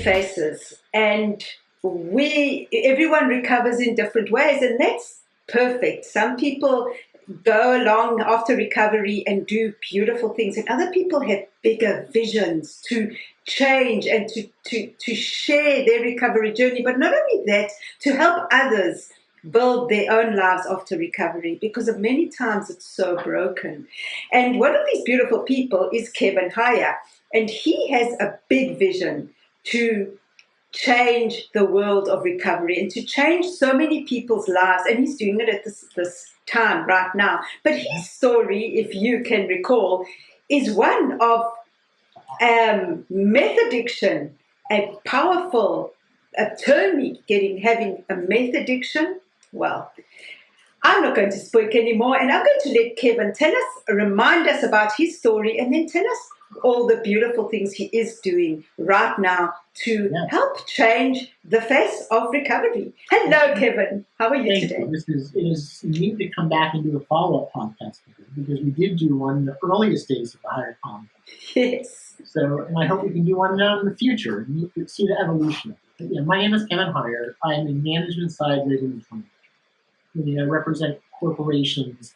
faces, and everyone recovers in different ways, and that's perfect. Some people go along after recovery and do beautiful things, and other people have bigger visions to change and to share their recovery journey, but not only that, to help others build their own lives after recovery, because of many times it's so broken. And one of these beautiful people is Kevin Hyer, and he has a big vision to change the world of recovery and to change so many people's lives, and he's doing it at this time right now. But his story, if you can recall, is one of meth addiction, a powerful attorney having a meth addiction. Well, I'm not going to speak anymore, and I'm going to let Kevin remind us about his story, and then tell us all the beautiful things he is doing right now to help change the face of recovery. Hello, Kevin. How are you today? It is neat to come back and do a follow-up podcast because we did do one in the earliest days of the Hyer podcast. Yes. So, and I hope we can do one now in the future and you can see the evolution. But yeah, my name is Kevin Hyer. I'm a management side regimen trainer. I represent corporations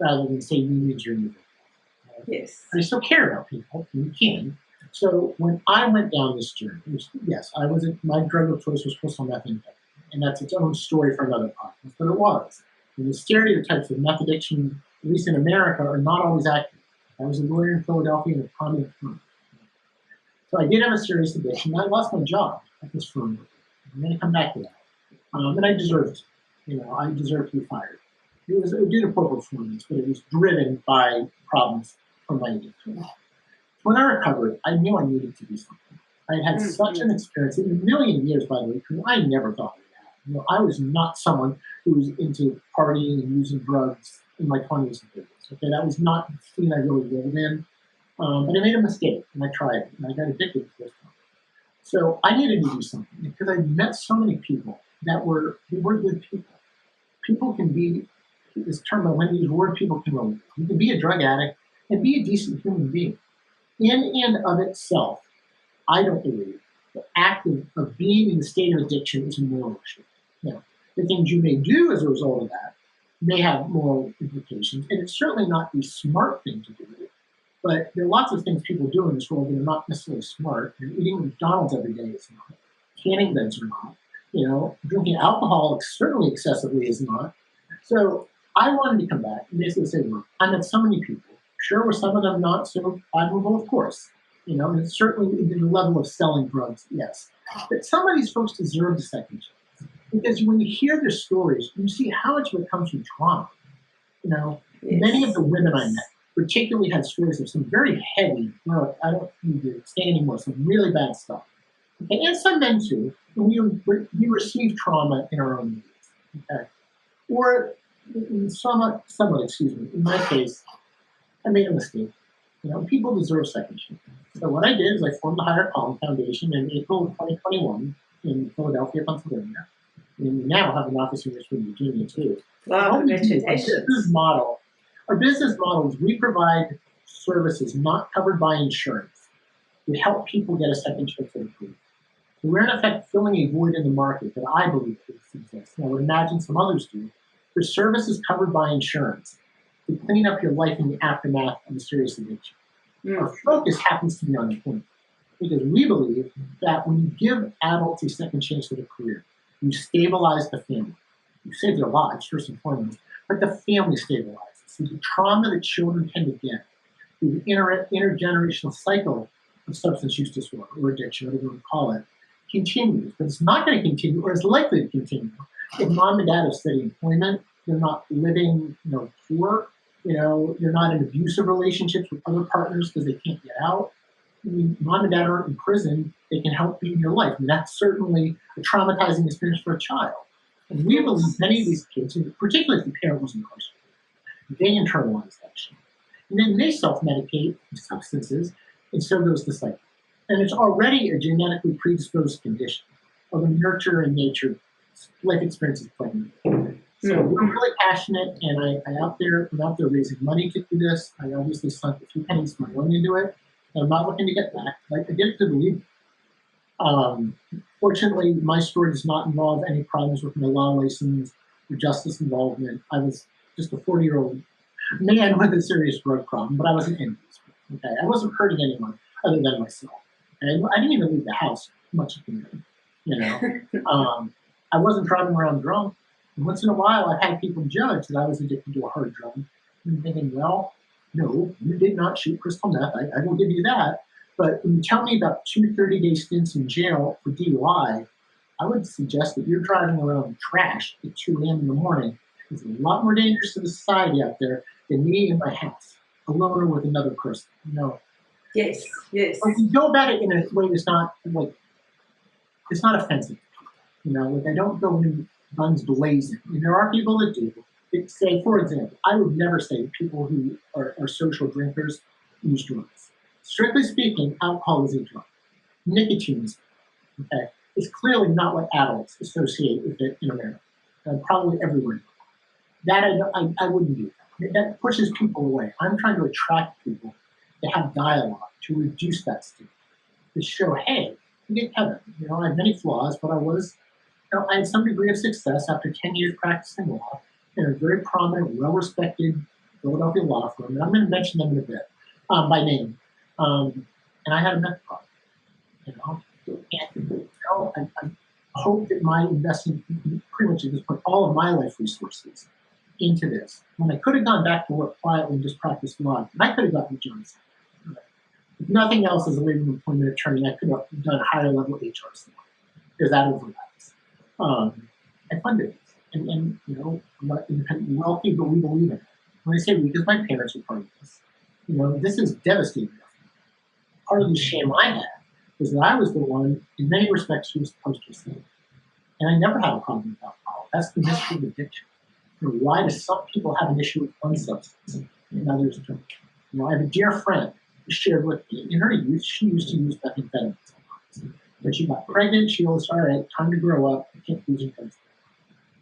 rather than say unions or individuals. Yes. I still care about people, and you can. So when I went down this journey, yes, my drug of choice was crystal methamphetamine, and that's its own story for another podcast, but it was. And the stereotypes of meth addiction, at least in America, are not always accurate. I was a lawyer in Philadelphia in a prominent firm. So I did have a serious addiction. I lost my job at this firm. I'm going to come back to that. And I deserved it. I deserved to be fired. It was due to poor performance, but it was driven by problems from my addiction. When I recovered, I knew I needed to do something. I had such an experience in a million years, by the way, because I never thought I would have. I was not someone who was into partying and using drugs in my 20s and 30s. Okay, that was not the scene I really lived in. But I made a mistake, and I tried it, and I got addicted to this one. So I needed to do something because I met so many people that were good people. People can be, this term I went to use, word people can relate. You can be a drug addict and be a decent human being. In and of itself, I don't believe the act of being in the state of addiction is a moral issue. Now, the things you may do as a result of that may have moral implications, and it's certainly not the smart thing to do. But there are lots of things people do in this world that are not necessarily smart. Eating McDonald's every day is not. Canning goods are not. Drinking alcohol certainly excessively is not. So I wanted to come back and basically say, look, I met so many people. Sure, were some of them not so admirable, of course. And certainly in the level of selling drugs, yes. But some of these folks deserve a second chance. Because when you hear their stories, you see how much of it comes from trauma. Many of the women I met particularly had stories of some very heavy, I don't need to say anymore, some really bad stuff. Okay? And some men too. And we receive trauma in our own ways. Okay? Or somewhat, in my case, I made a mistake. People deserve second chances. So what I did is I formed the Hyer Foundation in April of 2021 in Philadelphia, Pennsylvania. And we now have an office in Richmond, Virginia, too. Wow, Our business model is we provide services not covered by insurance to help people get a second chance at improvement. So we're in effect filling a void in the market that I believe exists. And I would imagine some others do. For services covered by insurance to clean up your life in the aftermath of a serious addiction. Our focus happens to be on employment because we believe that when you give adults a second chance at a career, you stabilize the family. You save their lives, first and foremost, but the family stabilizes. So the trauma that children tend to get through the intergenerational cycle of substance use disorder or addiction, whatever you want to call it, continues. But it's not going to continue, or it's likely to continue, if mom and dad have steady employment, they're not living, poor, they're not in abusive relationships with other partners because they can't get out. Mom and dad aren't in prison, they can help you in your life. And that's certainly a traumatizing experience for a child. And we believe many of these kids, particularly if the parent was incarcerated, they internalize that shit. And then they self-medicate with substances, and so goes the cycle. And it's already a genetically predisposed condition of a nurture and nature life experience is pregnant. So we're really passionate, and I'm out there raising money to do this. I obviously sunk a few pennies of my money into it, and I'm not looking to get back. I did it to believe. Um, Fortunately, my story does not involve any problems with my law license or justice involvement. I was just a 40-year-old man with a serious drug problem, but I wasn't envious. Okay, I wasn't hurting anyone other than myself. And I didn't even leave the house much of the night. You know, I wasn't driving around drunk. And once in a while, I've had people judge that I was addicted to a hard drug. And I'm thinking, well, no, you did not shoot crystal meth. I will give you that. But when you tell me about 2 30-day stints in jail for DUI, I would suggest that you're driving around trash at 2 a.m. in the morning. It's a lot more dangerous to the society out there than me in my house, alone or with another person. You know. Yes, yes. Like you go about it in a way that's not like it's not offensive. You know, like I don't go in guns blazing. And there are people that do. It, say, for example, I would never say that people who are social drinkers use drugs. Strictly speaking, alcohol is a drug. Nicotine is, okay? It's clearly not what adults associate with it in America, probably everywhere. That I wouldn't do. That pushes people away. I'm trying to attract people to have dialogue, to reduce that stigma, to show, hey, you get Kevin. You know, I have many flaws, but I had some degree of success after 10 years practicing law in a very prominent, well-respected Philadelphia law firm, and I'm going to mention them in a bit by name. And I had a meth problem, you know. And you know, I hope that my investing, pretty much at this point, all of my life resources into this, when I could have gone back to work quietly and just practiced law, and I could have gotten a job. If nothing else, as a labor and employment attorney, I could have done higher level HR stuff because that overlaps. I funded it. And you know, I'm not independently wealthy, but we believe in it. When I say we, because my parents were part of this. You know, this is devastating. Part of the shame I had was that I was the one, in many respects, who was supposed to say. And I never had a problem with alcohol. That's the mystery of addiction. You know, why do some people have an issue with one substance and others don't? You know, I have a dear friend who shared with me in her youth, she used to use methamphetamine sometimes. When she got pregnant, she was, all right, time to grow up. I can't use it. And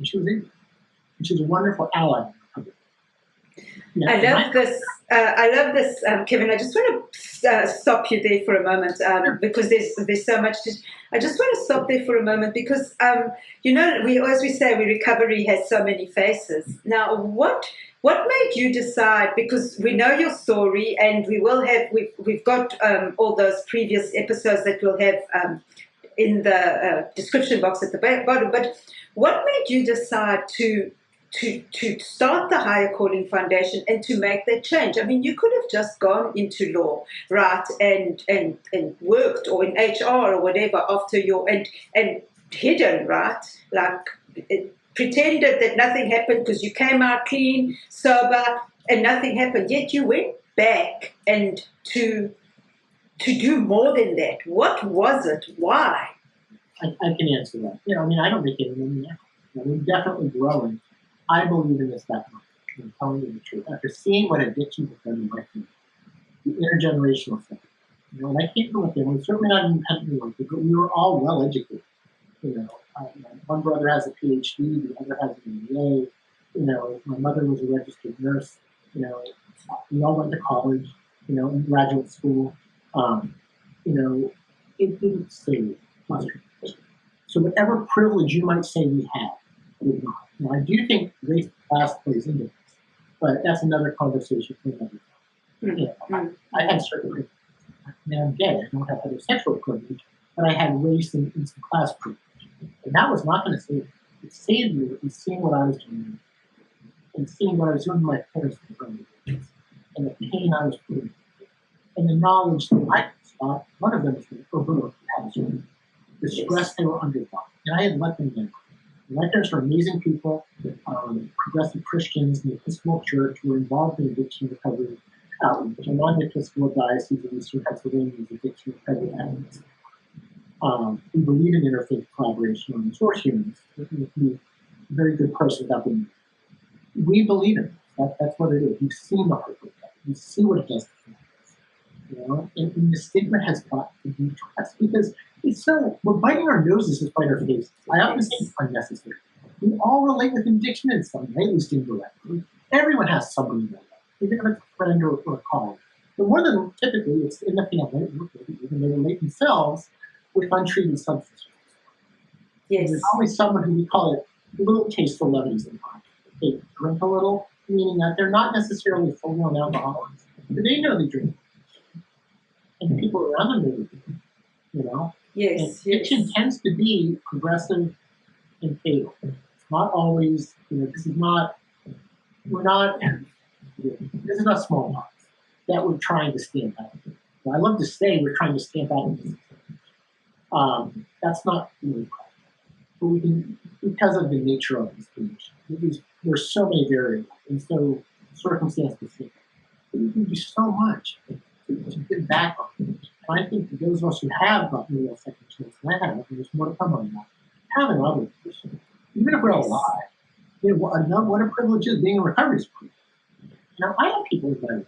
she was able. And she's a wonderful ally. Yeah, I love this, Kevin. I just want to stop you there for a moment because there's so much. I just want to stop there for a moment because you know, as we say, recovery has so many faces. Now, what made you decide? Because we know your story, and we've got all those previous episodes that we'll have in the description box at the bottom. But what made you decide to start the Hyer Calling Foundation and to make that change? I mean, you could have just gone into law, right, and worked, or in HR or whatever after and hidden, right, like pretended that nothing happened because you came out clean, sober, and nothing happened. Yet you went back and to do more than that. What was it? Why? I can answer that. You know, I mean, I don't make any money now. You know, we're definitely growing. I believe in this technology. I'm telling you the truth. After seeing what addiction has done in my family, the intergenerational thing. You know, and I came from a family, certainly not independently wealthy, but we were all well educated. You know, one brother has a PhD, the other has an MBA. You know, my mother was a registered nurse. You know, we all went to college. You know, in graduate school. You know, it didn't save much. So whatever privilege you might say we had, did not. Now, I do think race class plays into this, but that's another conversation for another time. You know, I had certain, I mean, I'm gay, I don't have heterosexual privilege, but I had race and some class privilege. And that was not going to save me. It saved me in seeing what I was doing and seeing what I was doing to my parents and the pain I was putting, and the knowledge that I could stop. One of them was overlooked the stress they were under, and I had let them in. My parents were amazing people, progressive Christians in the Episcopal Church who were involved in addiction recovery outreach. I'm on the Episcopal Diocese of Eastern Pennsylvania's addiction recovery outreach. We believe in interfaith collaboration on the source humans. He's a very good person without being. We believe in it. That's what it is. We've seen the heart of that. We see what it does to families. You know, and the stigma has got to be addressed because it's so we're biting our noses to spite our faces. I often say it's unnecessary. We all relate with addiction in some way, at least indirectly. Everyone has somebody like that, even if it's a friend or a colleague. But more than typically, it's in the family, even they relate themselves, with untreated substance use. Yes. There's always someone who we call it little tasteful levities in life. They drink a little, meaning that they're not necessarily full-blown alcoholics, but they know they drink. And the people around them know they drink, you know? Yes, and yes. addiction tends to be progressive and fatal. It's not always, this is not smallpox that we're trying to stamp out. I love to say we're trying to stamp out. That's not really correct. But we can, because of the nature of this condition, there's so many variables and so circumstance specific. We can do so much to get back on it. And I think for those of us who have gotten a real second chance, and I have, and there's more to come on that, having others, even if we're alive, what a privilege is being in recovery support. Now, I have people in my life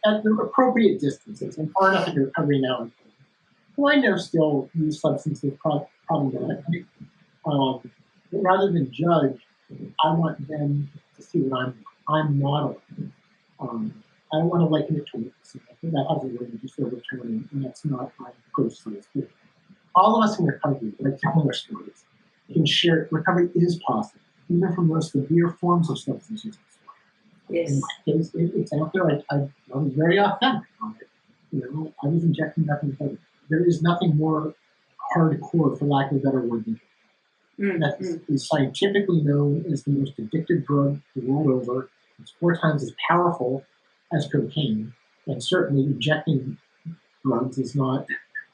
at the appropriate distances and far enough into recovery now who I know still use substances problematically. But rather than judge, I want them to see what I'm modeling. I don't want to liken it to witness. I think that has a way to just overturn, and that's not my approach to this. All of us in recovery, like telling our stories, can share recovery is possible, even from those severe forms of substance use. Yes. In my case, it's out there. I was very authentic on it. I was injecting methamphetamine. There is nothing more hardcore, for lack of a better word, than that is scientifically known as the most addictive drug the world over. It's 4 times as powerful as cocaine, and certainly injecting drugs is the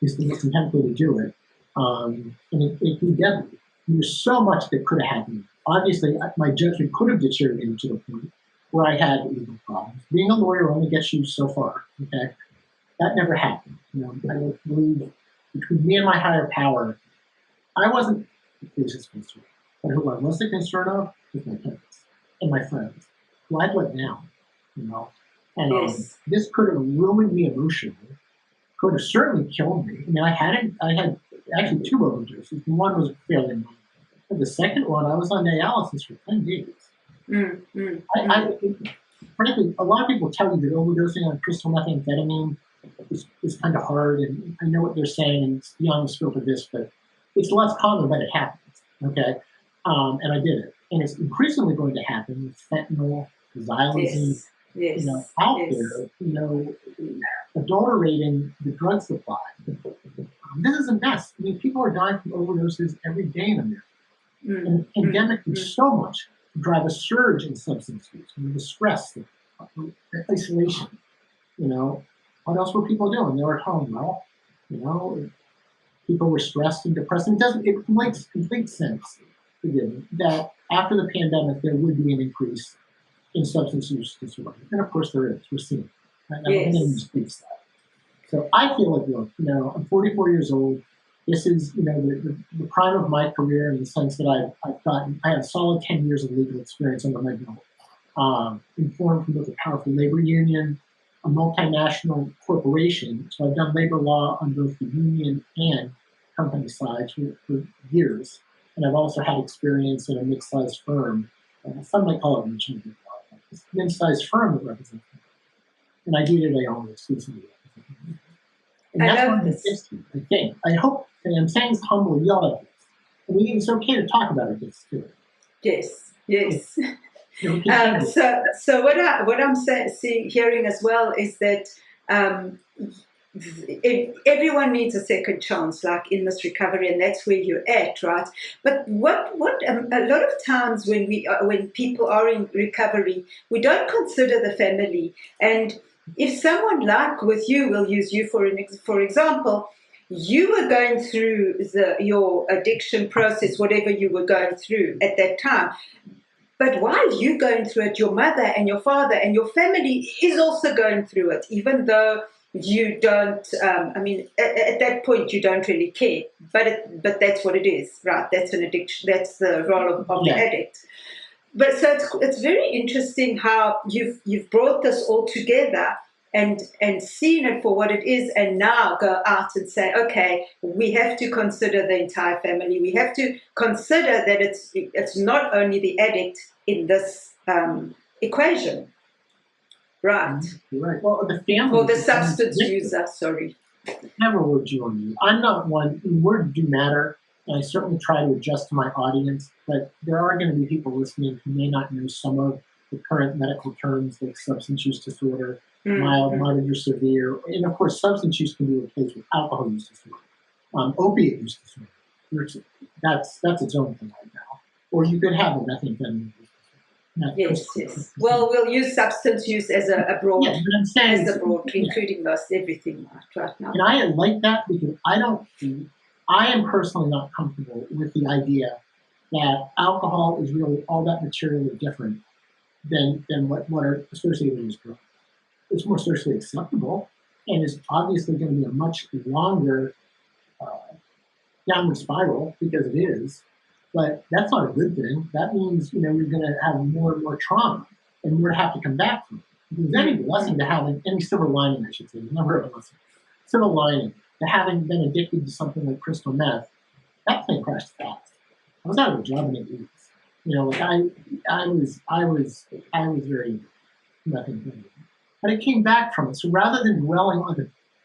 most intense way to do it. And it can be deadly. There's so much that could have happened. Obviously, my judgment could have deteriorated to the point where I had legal problems. Being a lawyer only gets you so far. Okay, that never happened. I believe between me and my higher power, I wasn't the closest concern. But who I was the concern of was my parents and my friends, who I'd let down. And yes. This could have ruined me emotionally. Could have certainly killed me. I mean, I had actually 2 overdoses. One was fairly minor. But the second one, I was on dialysis for 10 days. Frankly, a lot of people tell you that overdosing on crystal methamphetamine is kind of hard, and I know what they're saying, and it's beyond the scope of this, but it's less common, but it happens. Okay, and I did it, and it's increasingly going to happen with fentanyl, xylazine, out there, adulterating the drug supply. This is a mess. I mean, people are dying from overdoses every day in America. And the pandemic did so much to drive a surge in substance use. The stress, the isolation. What else were people doing? They were at home. Well, people were stressed and depressed. And it makes complete sense that after the pandemic there would be an increase in substance use disorder. And of course there is. We're seeing it. I'm going to dispute that. So I feel like, look, I'm 44 years old. This is, the prime of my career in the sense that I have a solid 10 years of legal experience under my belt. Informed from both a powerful labor union, a multinational corporation. So I've done labor law on both the union and company sides for years. And I've also had experience in a mixed-sized firm. Some might call it regimen. It's a mid-sized firm that represents me. And I do today only exclusively. And that's one of the gifts, I think. I hope, and I'm saying this humbly, we all have gifts. And it's okay to talk about our gifts too. Yes. So what I'm hearing as well is that everyone needs a second chance, like in this recovery, and that's where you're at, right? But what a lot of times when people are in recovery, we don't consider the family. And if someone like with you, we'll use you for example, you were going through your addiction process, whatever you were going through at that time. But while you're going through it, your mother and your father and your family is also going through it, even though you don't, at that point you don't really care. But that's what it is, right? That's an addiction. That's the role of the addict. But so it's very interesting how you've brought this all together and seen it for what it is, and now go out and say, okay, we have to consider the entire family. We have to consider that it's not only the addict in this equation, right? Right. Well, the family or the substance user. Sorry. Never would you on me. I'm not one. Words do matter, and I certainly try to adjust to my audience. But there are going to be people listening who may not know some of the current medical terms, like substance use disorder, mild, moderate, or severe, and of course, substance use can be replaced with alcohol use disorder, opiate use disorder. That's its own thing right now. Or you could have a methamphetamine use disorder. Yes. Well, we'll use substance use as a broad, yeah, but I'm saying, including most everything right now. And I like that because I am personally not comfortable with the idea that alcohol is really all that materially different than what are associated with drugs. It's more socially acceptable and is obviously going to be a much longer downward spiral because it is. But that's not a good thing. That means you're going to have more and more trauma and more to have to come back from. Because any blessing to having any silver lining, I should say, never a blessing. Silver lining to having been addicted to something like crystal meth, that thing crashed fast. I was out of a job in 8 weeks. Like I was very nothing. But I came back from it. So rather than dwelling on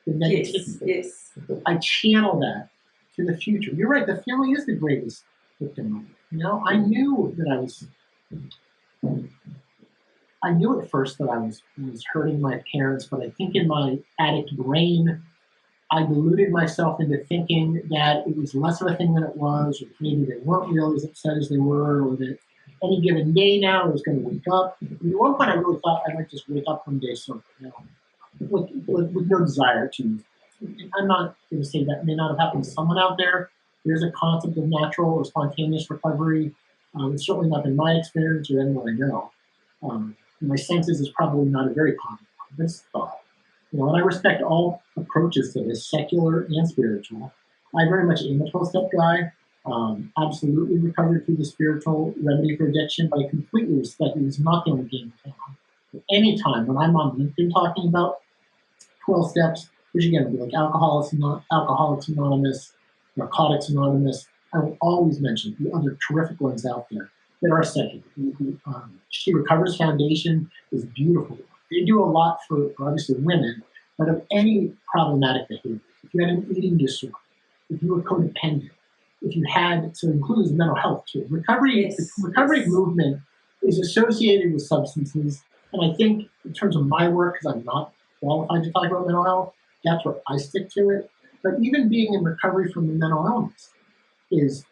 the negativity, I channel that to the future. You're right. The family is the greatest victim. I knew that I knew at first that I was hurting my parents, but I think in my addict brain, I deluded myself into thinking that it was less of a thing than it was, or maybe they weren't really as upset as they were, or that any given day now I was going to wake up. At one point, I really thought I might just wake up one day sober, with no desire to. I'm not going to say that may not have happened to someone out there. There's a concept of natural or spontaneous recovery. It's certainly not been my experience or anyone I know. My senses is probably not a very common one, but it's thought. And I respect all approaches to this, secular and spiritual. I very much am a 12-step guy. Absolutely recovered through the spiritual remedy for addiction, but I completely respect it. It's not the only game in town. Anytime when I'm on LinkedIn talking about 12 steps, which again would be like Alcoholics Anonymous, Narcotics Anonymous, I will always mention the other terrific ones out there that are secular. She Recovers Foundation is beautiful. They do a lot for obviously women, but of any problematic behavior. If you had an eating disorder, if you were codependent, if you had, so it includes mental health too. The recovery movement is associated with substances, and I think in terms of my work, because I'm not qualified to talk about mental health, that's where I stick to it. But even being in recovery from a mental illness is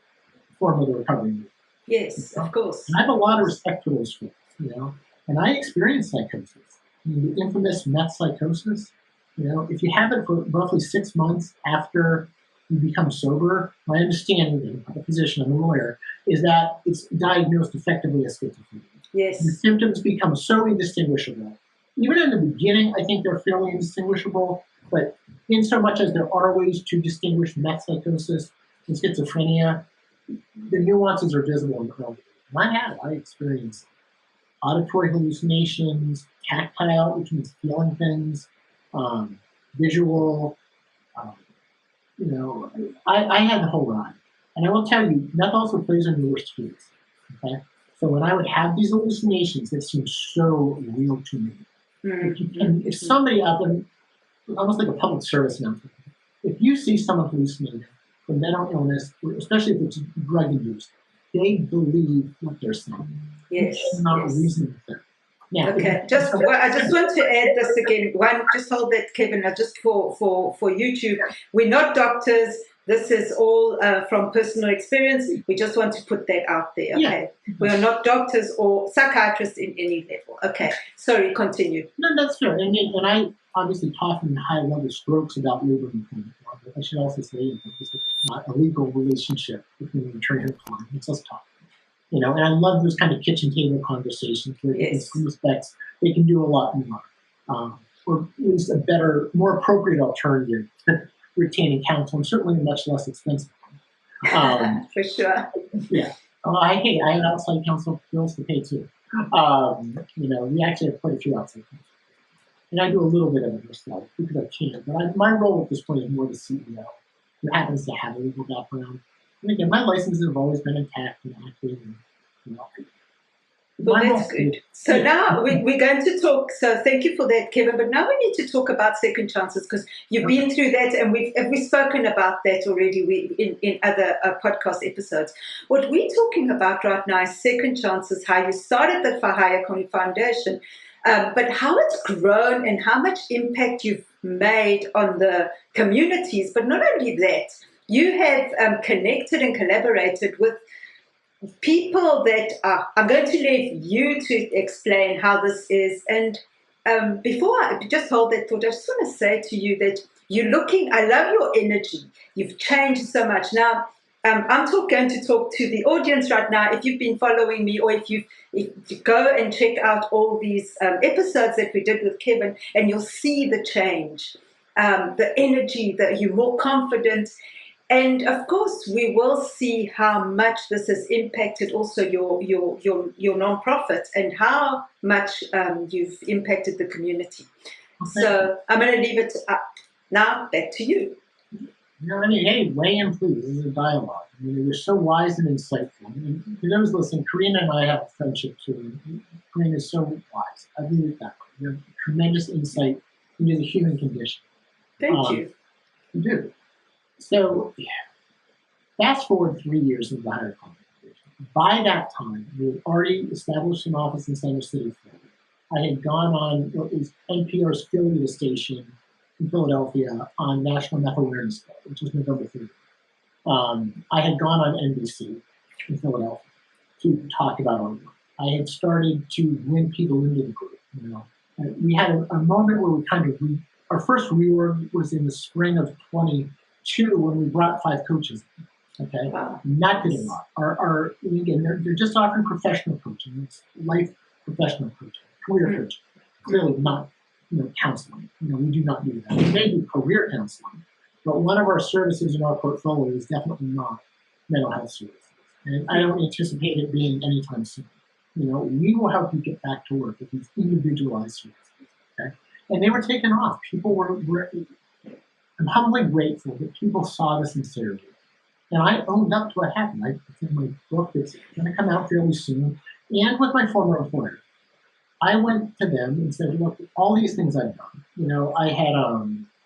a form of the recovery movement. Yes, of course. And I have a lot of respect for those folks, and I experienced psychosis. The infamous meth psychosis, if you have it for roughly 6 months after you become sober, my understanding, I'm a physician, I'm a lawyer, is that it's diagnosed effectively as schizophrenia. Yes. The symptoms become so indistinguishable. Even in the beginning, I think they're fairly indistinguishable, but in so much as there are ways to distinguish meth psychosis and schizophrenia, the nuances are visible in early. I experienced auditory hallucinations, tactile, which means feeling things, visual. I had the whole ride. And I will tell you, meth also plays on your worst fears. Okay? So when I would have these hallucinations that seemed so real to me, if somebody out there, almost like a public service announcement, if you see someone hallucinating from mental illness, especially if it's drug induced, they believe what they're saying. Yes. You cannot reason with them. Now, okay. I just want to add this again. One, just hold that, Kevin. Just for YouTube, we're not doctors. This is all from personal experience. We just want to put that out there. Okay. Yeah. We are not doctors or psychiatrists in any level. Okay. Sorry. Continue. No, that's fair. And I obviously talk in high-level strokes about labor and clinic, but I should also say it's not a legal relationship between the attorney and the client. It's us talking. And I love those kind of kitchen table conversations where in some respects they can do a lot more, or at least a better, more appropriate alternative to retaining counsel, and certainly a much less expensive one. For sure. Yeah. I have outside counsel bills to pay too. We actually have quite a few outside counsel. And I do a little bit of it myself because I can. But my role at this point is more the CEO, who happens to have a legal background. And again, my licenses have always been intact and active. And, Well, that's good. So now we're going to talk. So thank you for that, Kevin. But now we need to talk about second chances, because you've been through that, and we've spoken about that already in other podcast episodes. What we're talking about right now is second chances, how you started the Hyer Foundation, but how it's grown and how much impact you've made on the communities. But not only that, you have connected and collaborated with people that are. I'm going to leave you to explain how this is. And before I just hold that thought, I just want to say to you that I love your energy. You've changed so much. Now, I'm going to talk to the audience right now. If you've been following me, or if you go and check out all these episodes that we did with Kevin, and you'll see the change, the energy, that you're more confident. And of course, we will see how much this has impacted also your nonprofit, and how much you've impacted the community. Okay. So I'm going to leave it now back to you. Hey, weigh in, please. This is a dialogue. You're so wise and insightful. And for those listening, Carina and I have a friendship too. Carina is so wise. I believe it that way. You have tremendous insight into the human condition. Thank you. You do. So, fast forward 3 years into the Hyer Foundation. By that time, we had already established an office in Center City, Florida. I had gone on what was NPR's affiliate station in Philadelphia on National Meth Awareness Day, which was November 3rd. I had gone on NBC in Philadelphia to talk about our work. I had started to win people into the group. We had a moment where we kind of our first reorg was in the spring of 2020. When we brought 5 coaches in, okay? Wow. Not good enough. Again, they're just offering professional coaching. It's life professional coaching, career coaching. Clearly not, counseling. We do not do that. We may do career counseling, but one of our services in our portfolio is definitely not mental health services. And I don't anticipate it being anytime soon. We will help you get back to work with these individualized services, okay? And they were taken off. People were I'm humbly grateful that people saw the sincerity. And I owned up to what happened. It's in my book that's going to come out fairly soon. And with my former employer, I went to them and said, look, all these things I've done. I had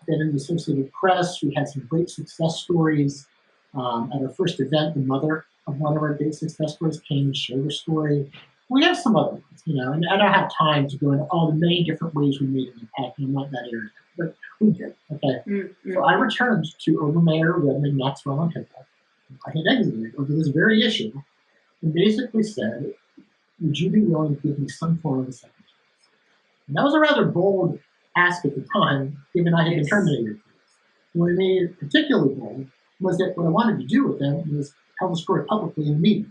been in the Associated Press. We had some great success stories. At our first event, the mother of one of our great success stories came and shared her story. We have some other ones, and I don't have time to go into all the many different ways we made an impact. I'm not that area. But we did, okay? Mm-hmm. So I returned to Overmayor, Redmond, Maxwell, and Hippo. I had exited over this very issue and basically said, would you be willing to give me some form of a second chance? And that was a rather bold ask at the time, given I had been terminated. What made it particularly bold was that what I wanted to do with them was tell the story publicly in the media.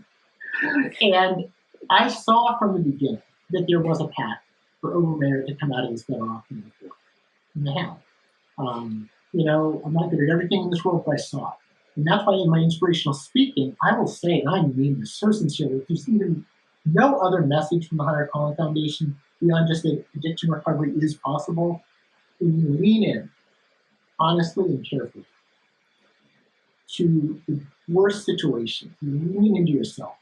And I saw from the beginning that there was a path for Overmayor to come out of this better off than before. And they have. I'm not good at everything in this world, but I saw it. And that's why in my inspirational speaking, I will say, and I mean this so sincerely, there's even no other message from the Hyer Foundation beyond just that addiction recovery is possible. When you lean in, honestly and carefully, to the worst situation, you lean into yourself,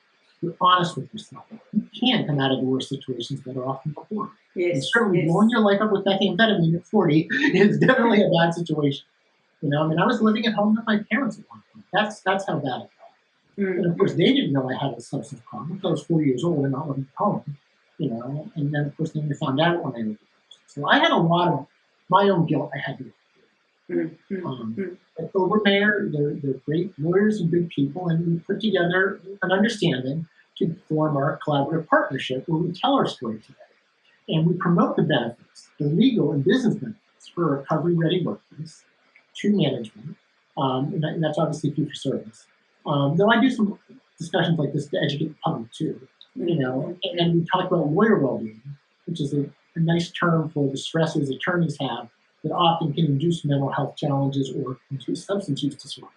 you're honest with yourself, you can come out of the worst situations that are often before. Yes, and certainly blowing your life up with methamphetamine at 40 is definitely a bad situation. I was living at home with my parents at one point. That's how bad it got. Mm-hmm. And of course, they didn't know I had a substance problem until I was 4 years old and not living at home. And then of course they found out when I was. So I had a lot of my own guilt I had to get through. At Overmayor, they're great lawyers and good people, and we put together an understanding to form our collaborative partnership where we tell our story today. And we promote the benefits, the legal and business benefits for a recovery-ready workplace to management, and that's obviously fee for service. Though I do some discussions like this to educate the public too, and we talk about lawyer well-being, which is a nice term for the stresses attorneys have that often can induce mental health challenges or induce substance use disorder.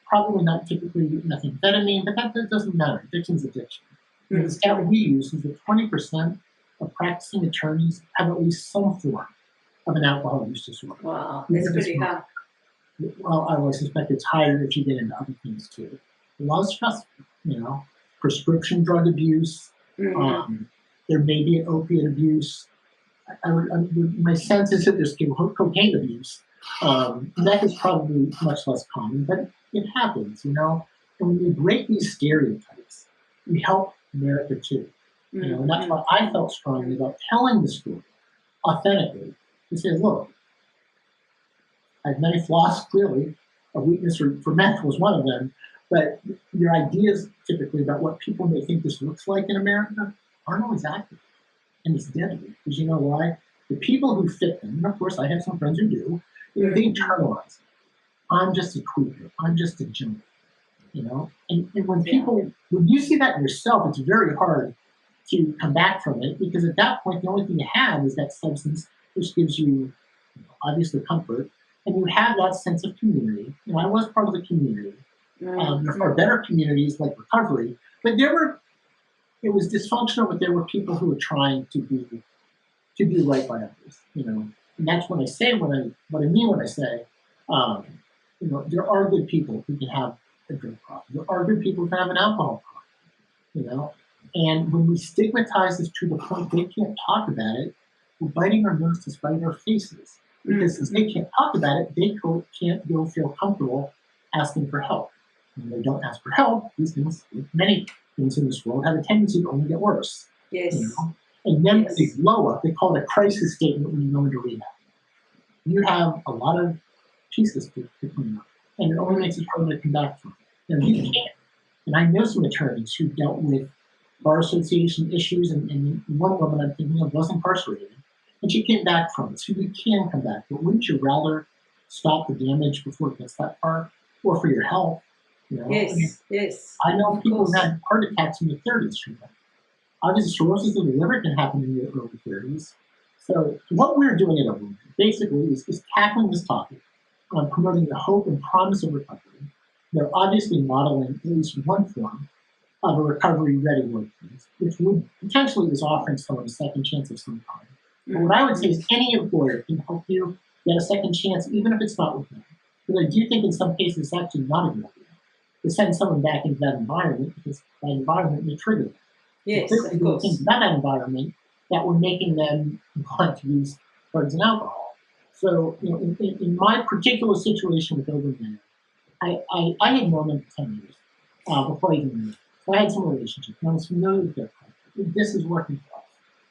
Probably not typically methamphetamine, but that doesn't matter. Addiction's addiction. The stat we use is that 20% of practicing attorneys have at least some form of an alcohol use disorder. Wow, that's pretty high. Well, I would suspect it's higher if you get into other things too. A lot of stress, prescription drug abuse. There may be an opiate abuse. My sense is that there's cocaine abuse. That is probably much less common, but it happens, you know. And when we break these stereotypes, we help America too. You know, and that's why I felt strongly about telling the story authentically to say, look, I have many flaws, clearly. A weakness for meth was one of them, but your ideas typically about what people may think this looks like in America aren't always accurate. And it's deadly, because you know why? The people who fit them, and of course I have some friends who do, you know, they internalize it. I'm just a tweaker. I'm just a junkie. You know? And when when you see that in yourself, it's very hard to come back from it, because at that point, the only thing you have is that substance, which gives you, obviously, comfort, and you have that sense of community. You know, I was part of the community. There are better communities like recovery, but it was dysfunctional, but there were people who were trying to be right by others, you know. And that's when I say what I mean when I say, you know, there are good people who can have a drug problem. There are good people who can have an alcohol problem, you know. And when we stigmatize this to the point they can't talk about it, we're biting our nose to spite our faces. Because since they can't talk about it, they can't go feel comfortable asking for help. When they don't ask for help, these things, like many things in this world, have a tendency to only get worse. Yes. You know? And then when they blow up, they call it a crisis statement when you go into rehab. You have a lot of pieces to clean up, and it only makes it harder to come back from it. And you can't. And I know some attorneys who dealt with bar association issues, and one woman I'm thinking of was incarcerated, and she came back from it. So you can come back, but wouldn't you rather stop the damage before it gets that far, or for your health? You know? Yes. I know people who had heart attacks in their 30s from that. Obviously, cirrhosis of the liver can happen in your early 30s. So what we're doing at Advocacy basically is tackling this topic, promoting the hope and promise of recovery. They're obviously modeling at least one form of a recovery-ready workplace, which would potentially is offering someone a second chance of some kind. But what I would say is any employer can help you get a second chance, even if it's not with them. But I do think in some cases it's actually not a good idea to send someone back into that environment, because that environment may trigger them. Yes, clearly, of course. things about that environment that were making them want to use drugs and alcohol. So, you know, in my particular situation with Overman, I had known them for 10 years before I even knew. So I had some relationship, and I was familiar with their culture. This is working for us.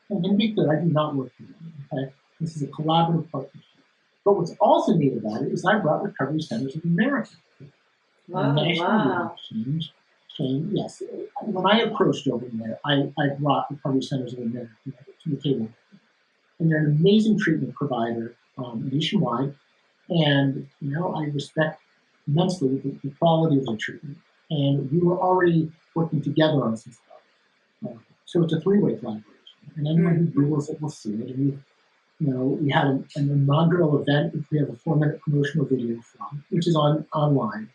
And to be clear, I do not work for them. Okay? This is a collaborative partnership. But what's also neat about it is I brought Recovery Centers of America. Wow. Yes. When I approached over there, I brought Recovery Centers of America to the table. And they're an amazing treatment provider nationwide. And, you know, I respect immensely the quality of their treatment. And we were already working together on some stuff. So it's a three-way collaboration. And anyone who Googles it will see it. And we had an inaugural event, which we have a 4-minute promotional video from, which is online.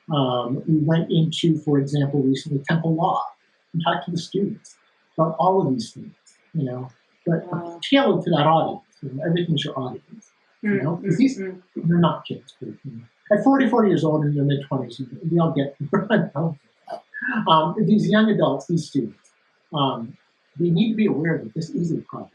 We went into, for example, recently Temple Law and talked to the students about all of these things, you know, but tailored to that audience. You know, everything's your audience, you know, because they're not kids. But, you know, at 44 years old in their mid-20s, we all get these young adults, these students, they need to be aware that this is a problem.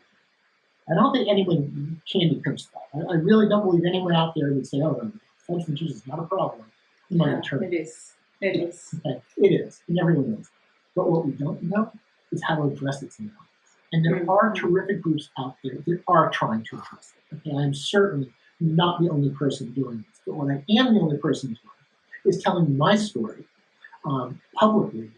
I don't think anyone can become stuck. I really don't believe anyone out there would say, oh, no, substance use is not a problem. It is. Okay. It is, and everyone knows. But what we don't know is how to address it sometimes. And there are terrific groups out there that are trying to address it. Okay, I'm certainly not the only person doing this. But what I am the only person doing is telling my story publicly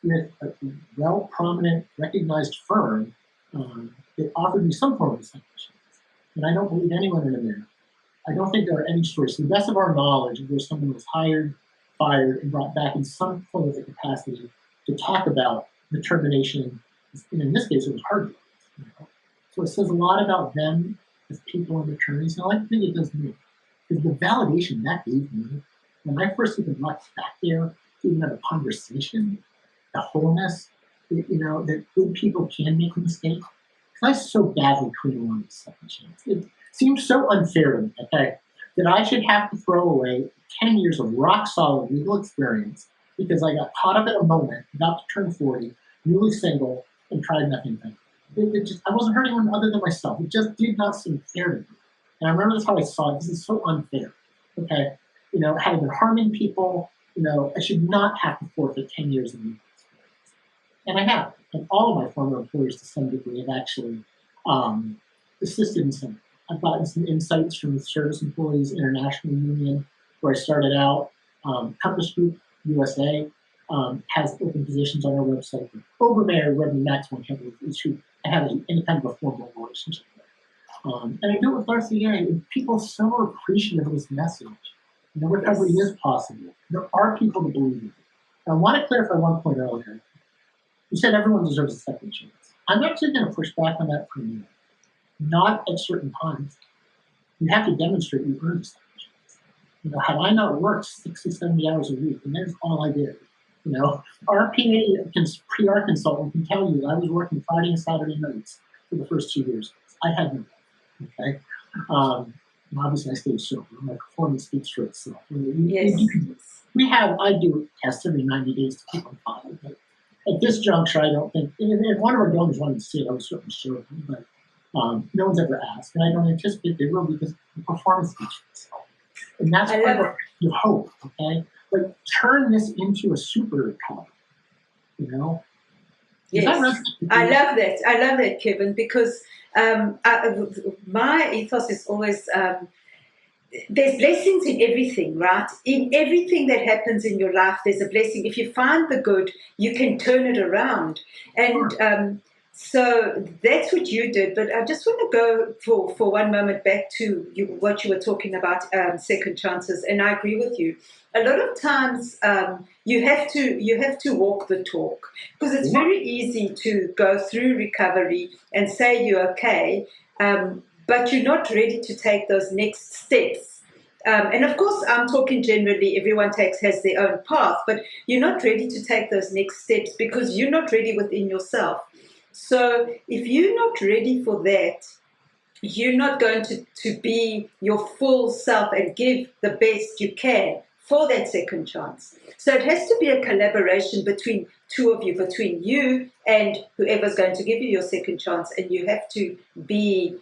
with a well-prominent, recognized firm that offered me some form of second chance. And I don't believe anyone in America. I don't think there are any stories, to the best of our knowledge, where someone was hired, fired, and brought back in some form of a capacity to talk about the termination. And in this case, it was hard drugs. You know? So it says a lot about them as people and attorneys. And I like to think it does me. Because the validation that gave me, when I first even brought back there to even have a conversation, the wholeness, you know, that good people can make a mistake. Because I so badly couldn't want a second chance. It seems so unfair to me, okay, that I should have to throw away 10 years of rock-solid legal experience because I got caught up in a moment, about to turn 40, newly single, and tried nothing. I wasn't hurting anyone other than myself. It just did not seem fair to me. And I remember that's how I saw it. This is so unfair. Okay, had I been harming people, I should not have to forfeit 10 years of legal experience. And I have. And all of my former employers, to some degree, have actually assisted in some. I've gotten some insights from the Service Employees International Union, where I started out. Compass Group USA has open positions on our website. Overmayor Reverend Maxwell is who I have any kind of a formal relationship with. And I do it with RCA, and people are so appreciative of this message. Recovery is possible. There are people that believe in it. I want to clarify one point earlier. You said everyone deserves a second chance. I'm actually going to push back on that for a minute. Not at certain times. You have to demonstrate you earned a second chance. Had I not worked 60, 70 hours a week, and that's all I did. Our PR consultant can tell you that I was working Friday and Saturday nights for the first 2 years. I had no life, okay? And obviously I stayed sober. My performance speaks for itself. I do tests every 90 days to keep on file, but at this juncture, I don't think, if one of our donors wanted to see it, I was certainly sure, but no one's ever asked, and I don't anticipate they will because the performance speaks for itself. And that's what you hope, okay? Like, turn this into a super recovery, Yes, I love that, Kevin, because my ethos is always there's blessings in everything, right? In everything that happens in your life, there's a blessing. If you find the good, you can turn it around. And so that's what you did. But I just want to go for one moment back to what you were talking about, second chances. And I agree with you. A lot of times you have to walk the talk, because it's very easy to go through recovery and say you're okay, but you're not ready to take those next steps. And of course, I'm talking generally, everyone has their own path, but you're not ready to take those next steps because you're not ready within yourself. So if you're not ready for that, you're not going to be your full self and give the best you can for that second chance. So it has to be a collaboration between two of you, between you and whoever's going to give you your second chance. And you have to be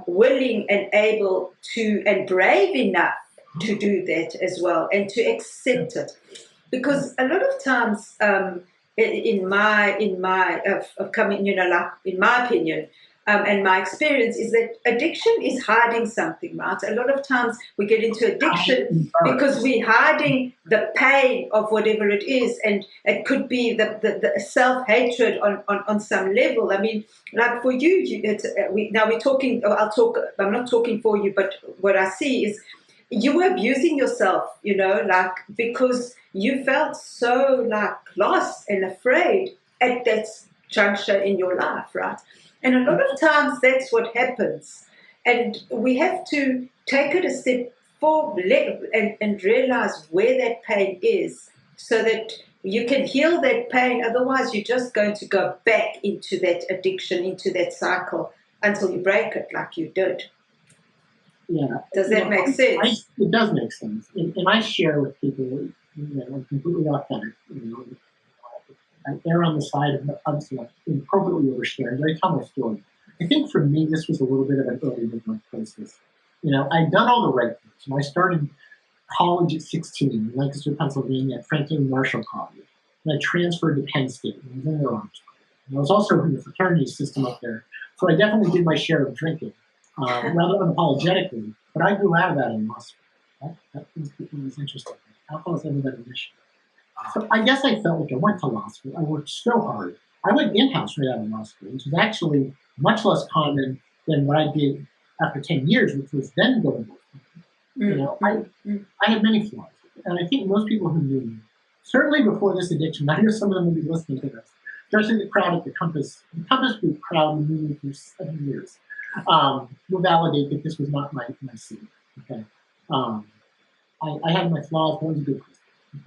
willing and able to, and brave enough to do that as well, and to accept it. Because a lot of times, in my opinion, and my experience is that addiction is hiding something, right? A lot of times we get into addiction because we're hiding the pain of whatever it is, and it could be the self-hatred on some level. I mean, like for you, we're talking. I'm not talking for you, but what I see is you were abusing yourself, because you felt so lost and afraid at that juncture in your life, right? And a lot of times that's what happens. And we have to take it a step forward and realize where that pain is, so that you can heal that pain. Otherwise, you're just going to go back into that addiction, into that cycle, until you break it like you did. Yeah. Does that make sense? It does make sense. And I share with people, I'm completely authentic. I err on the side of appropriately oversharing, but I tell my story. I think for me, this was a little bit of an early midlife crisis. I'd done all the right things. I started college at 16 in Lancaster, Pennsylvania, at Franklin Marshall College. And I transferred to Penn State. And I was in their arms. And I was also in the fraternity system up there. So I definitely did my share of drinking, rather unapologetically. But I grew out of that in law school. That was interesting. Alcohol has never been an issue. So I guess I felt like I went to law school. I worked so hard. I went in-house right out of law school, which was actually much less common than what I did after 10 years, which was then going to work. I had many flaws. And I think most people who knew me, certainly before this addiction, I hear some of them will be listening to this, especially the crowd at the Compass Group crowd who knew me for 7 years, will validate that this was not my scene. Okay, I had my flaws, but I was a good person.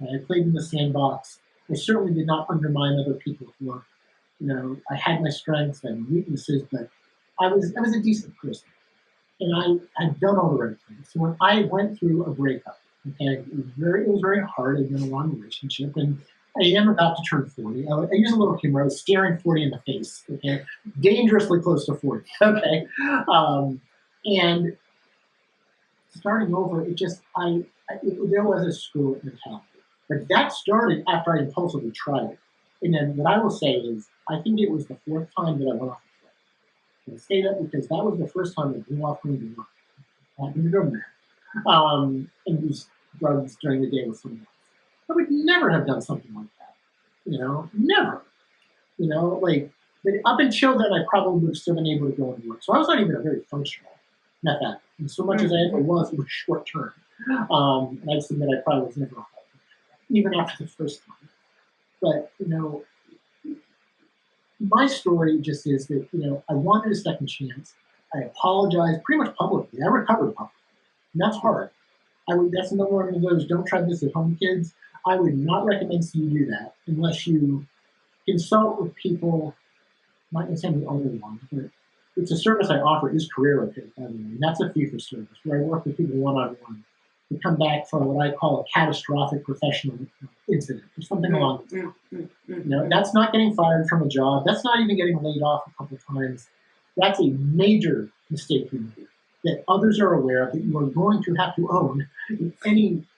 Okay? I played in the sandbox. I certainly did not undermine other people's work. I had my strengths and weaknesses, but I was a decent person, and I had done all the right things. So when I went through a breakup, Okay, it was very hard. I'd been in a long relationship, and I am about to turn 40. I use a little humor. I was staring 40 in the face. Okay, dangerously close to 40. Okay, and starting over, there was a screw it mentality. But that started after I impulsively tried it. And then what I will say is, I think it was the fourth time that I went off the trail. And I say that because that was the first time I blew off going to work. I happened to go there. And use drugs during the day with someone else. I would never have done something like that. Never. Like, but up until then, I probably would have still been able to go and work. So I was not even a very functional meth addict. And so much as I ever was, it was short term. And I'd submit I probably was never a even after the first time. But, my story just is that, I wanted a second chance. I apologized pretty much publicly. I recovered publicly. And that's hard. That's another one of those don't try this at home, kids. I would not recommend you do that unless you consult with people, not necessarily the only one, but it's a service I offer is career repair, by the way. And that's a fee for service where I work with people one-on-one to come back from what I call a catastrophic professional incident or something along those lines. That's not getting fired from a job. That's not even getting laid off a couple of times. That's a major mistake you made that others are aware of that you are going to have to own to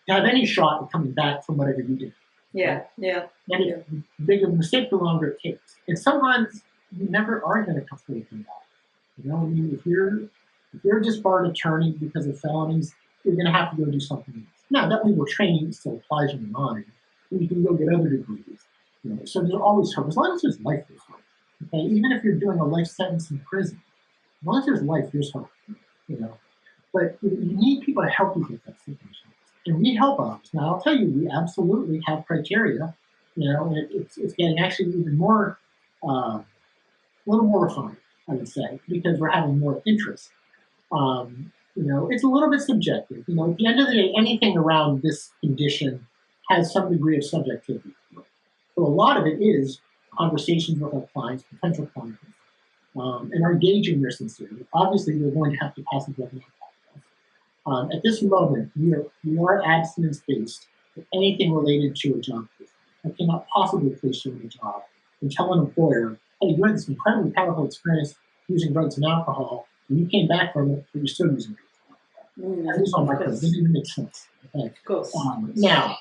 have any shot at coming back from whatever you did. Yeah. And it's the bigger the mistake, the longer it takes. And sometimes you never are going to completely come back. If you're a disbarred attorney because of felonies, you're going to have to go do something else. Now, that legal training still applies in your mind, and you can go get other degrees. So there's always hope. As long as there's life, there's hope. Okay? Even if you're doing a life sentence in prison, as long as there's life, there's hope. But you need people to help you get that situation. And we help others. Now, I'll tell you, we absolutely have criteria. And it's getting actually even more, a little more refined, I would say, because we're having more interest. It's a little bit subjective. At the end of the day, anything around this condition has some degree of subjectivity. So a lot of it is conversations with our clients, potential clients, and are gauging their sincerity. Obviously, they're going to have to pass a drug test. At this moment, we are abstinence-based for anything related to a job. I cannot possibly place you in a job and tell an employer, hey, you had this incredibly powerful experience using drugs and alcohol, and you came back from it, but you're still using drugs. At least on my code. It doesn't even make sense. Okay? Of course. Now,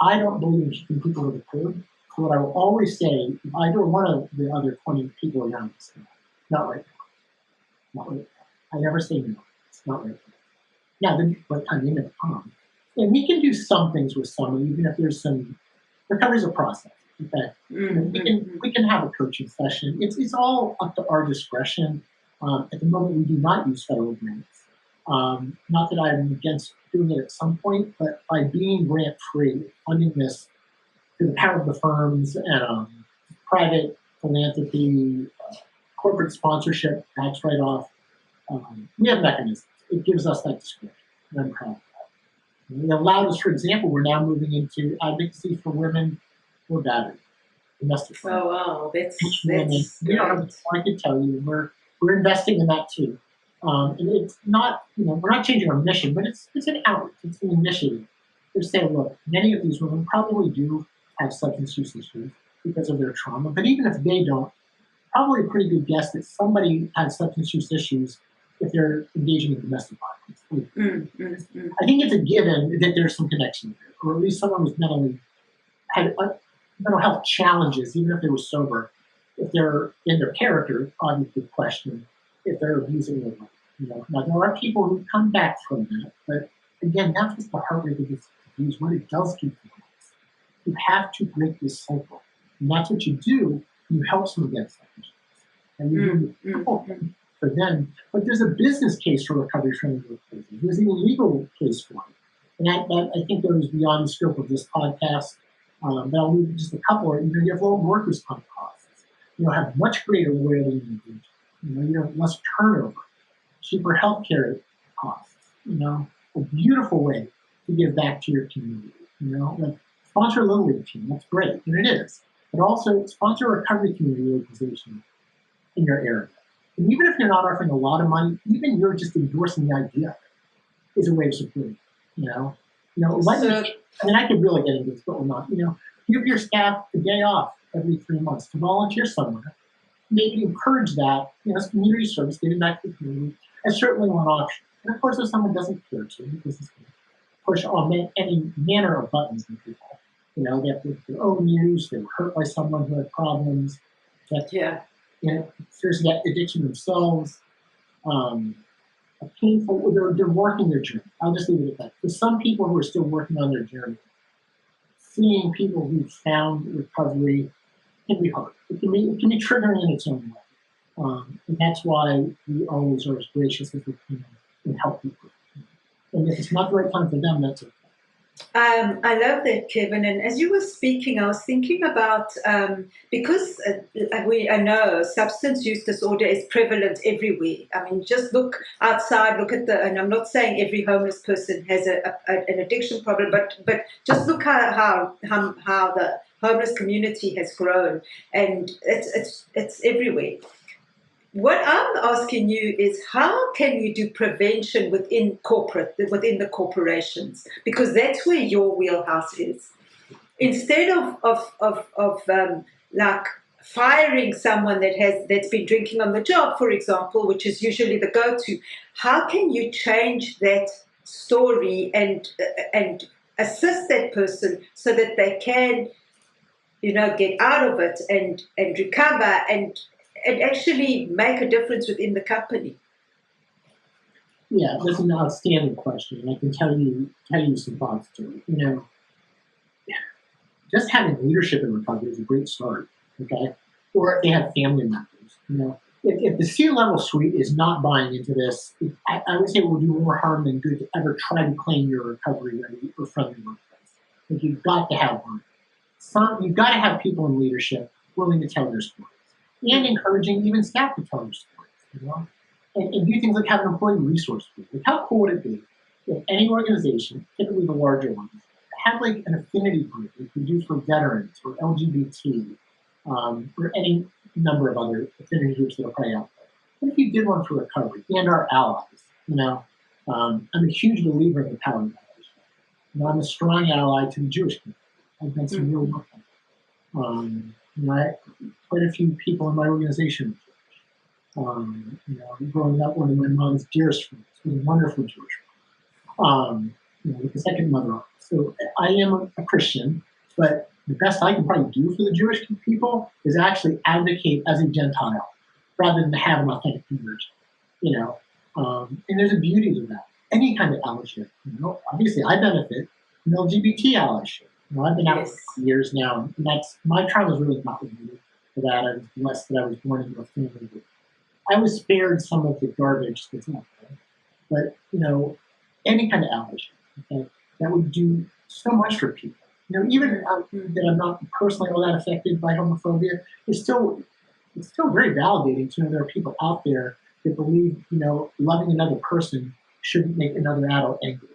I don't believe in keeping people to the code. So what I will always say, if I or one of the other 20 people around this, not right now. Not right now. I never say no. It's not right now. Now, but I'm in it, and we can do some things with someone, even if there's some recovery's a process. Okay, we can have a coaching session. It's all up to our discretion. At the moment, we do not use federal grants. Not that I'm against doing it at some point, but by being grant free, funding this through the power of the firms and private philanthropy, corporate sponsorship, tax write off, we have mechanisms. It gives us that discretion, and I'm proud of that. It allowed us, for example, we're now moving into advocacy for women who are battered. Domestic violence. Oh wow, that's I can tell you, we're investing in that too. And it's not, we're not changing our mission, but it's an outreach, it's an initiative. They're saying, look, many of these women probably do have substance use issues because of their trauma, but even if they don't, probably a pretty good guess that somebody has substance use issues if they're engaging in domestic violence. I think it's a given that there's some connection there, or at least someone who's had mental health challenges, even if they were sober. If they're in their character, obviously question if they're abusing their life. Now there are people who come back from that, but again, that's just the heart rate of this disease. What it does keep you honest. You have to break this cycle, and that's what you do. You help someone get substance use, and you do for them. But there's a business case for recovery from workplaces. There's an illegal case for it, and that I think goes beyond the scope of this podcast. But I'll leave just a couple. You have low workers' comp costs. Have much greater loyalty and engagement. You have less turnover, cheaper healthcare costs. A beautiful way to give back to your community. Like sponsor a Little League team. That's great, and it is. But also sponsor a recovery community organization in your area. And even if you're not offering a lot of money, even you're just endorsing the idea is a way of supporting. So, I mean, I could really get into this, but we're not. Give your staff a day off every 3 months to volunteer somewhere. Maybe encourage that. It's community service, giving back to the community. That's certainly one option. And of course, if someone doesn't care to, because it's going to push on any manner of buttons in people. They have their own news, they were hurt by someone who had problems, that seriously got addiction themselves, a painful, they're working their journey. I'll just leave it at that. For some people who are still working on their journey, seeing people who found recovery can be hard. It can be triggering in its own way. And that's why we always are as gracious as we can and help people. And if it's not the right time for them, that's okay. I love that, Kevin. And as you were speaking, I was thinking about because I know substance use disorder is prevalent everywhere. I mean, just look outside, look at and I'm not saying every homeless person has an addiction problem, but just look how the homeless community has grown, and it's everywhere. What I'm asking you is, how can you do prevention within the corporations? Because that's where your wheelhouse is. Instead of like firing someone that's been drinking on the job, for example, which is usually the go-to, how can you change that story and assist that person so that they can, get out of it and recover and actually make a difference within the company? Yeah, that's an outstanding question, and I can tell you some thoughts to it. Just having leadership in recovery is a great start. Okay, or if they have family members. If the C-level suite is not buying into this, I would say it will do more harm than good to ever try to claim your recovery ready or friendly workplace. But you've got to have one. You've got to have people in leadership willing to tell their stories and encouraging even staff to tell their stories. And do things like have an employee resource group. Like, how cool would it be if any organization, typically the larger ones, had like an affinity group like we do for veterans or LGBT or any number of other affinity groups that are probably out there. What if you did one for recovery and our allies? I'm a huge believer in the power of allies. I'm a strong ally to the Jewish community. I've done some real work on it. Quite a few people in my organization. Growing up, one of my mom's dearest friends was a wonderful Jewish woman, with a second mother. So I am a Christian, but the best I can probably do for the Jewish people is actually advocate as a Gentile rather than have an authentic conversion. And there's a beauty to that. Any kind of allyship. Obviously I benefit from LGBT allyship. I've been out for years now, and that's my trauma is really not related to that. I was blessed that I was born into a family that I was spared some of the garbage that's out there. But any kind of allyship, that would do so much for people. Even that I'm not personally all that affected by homophobia, it's still very validating to know there are people out there that believe loving another person shouldn't make another adult angry.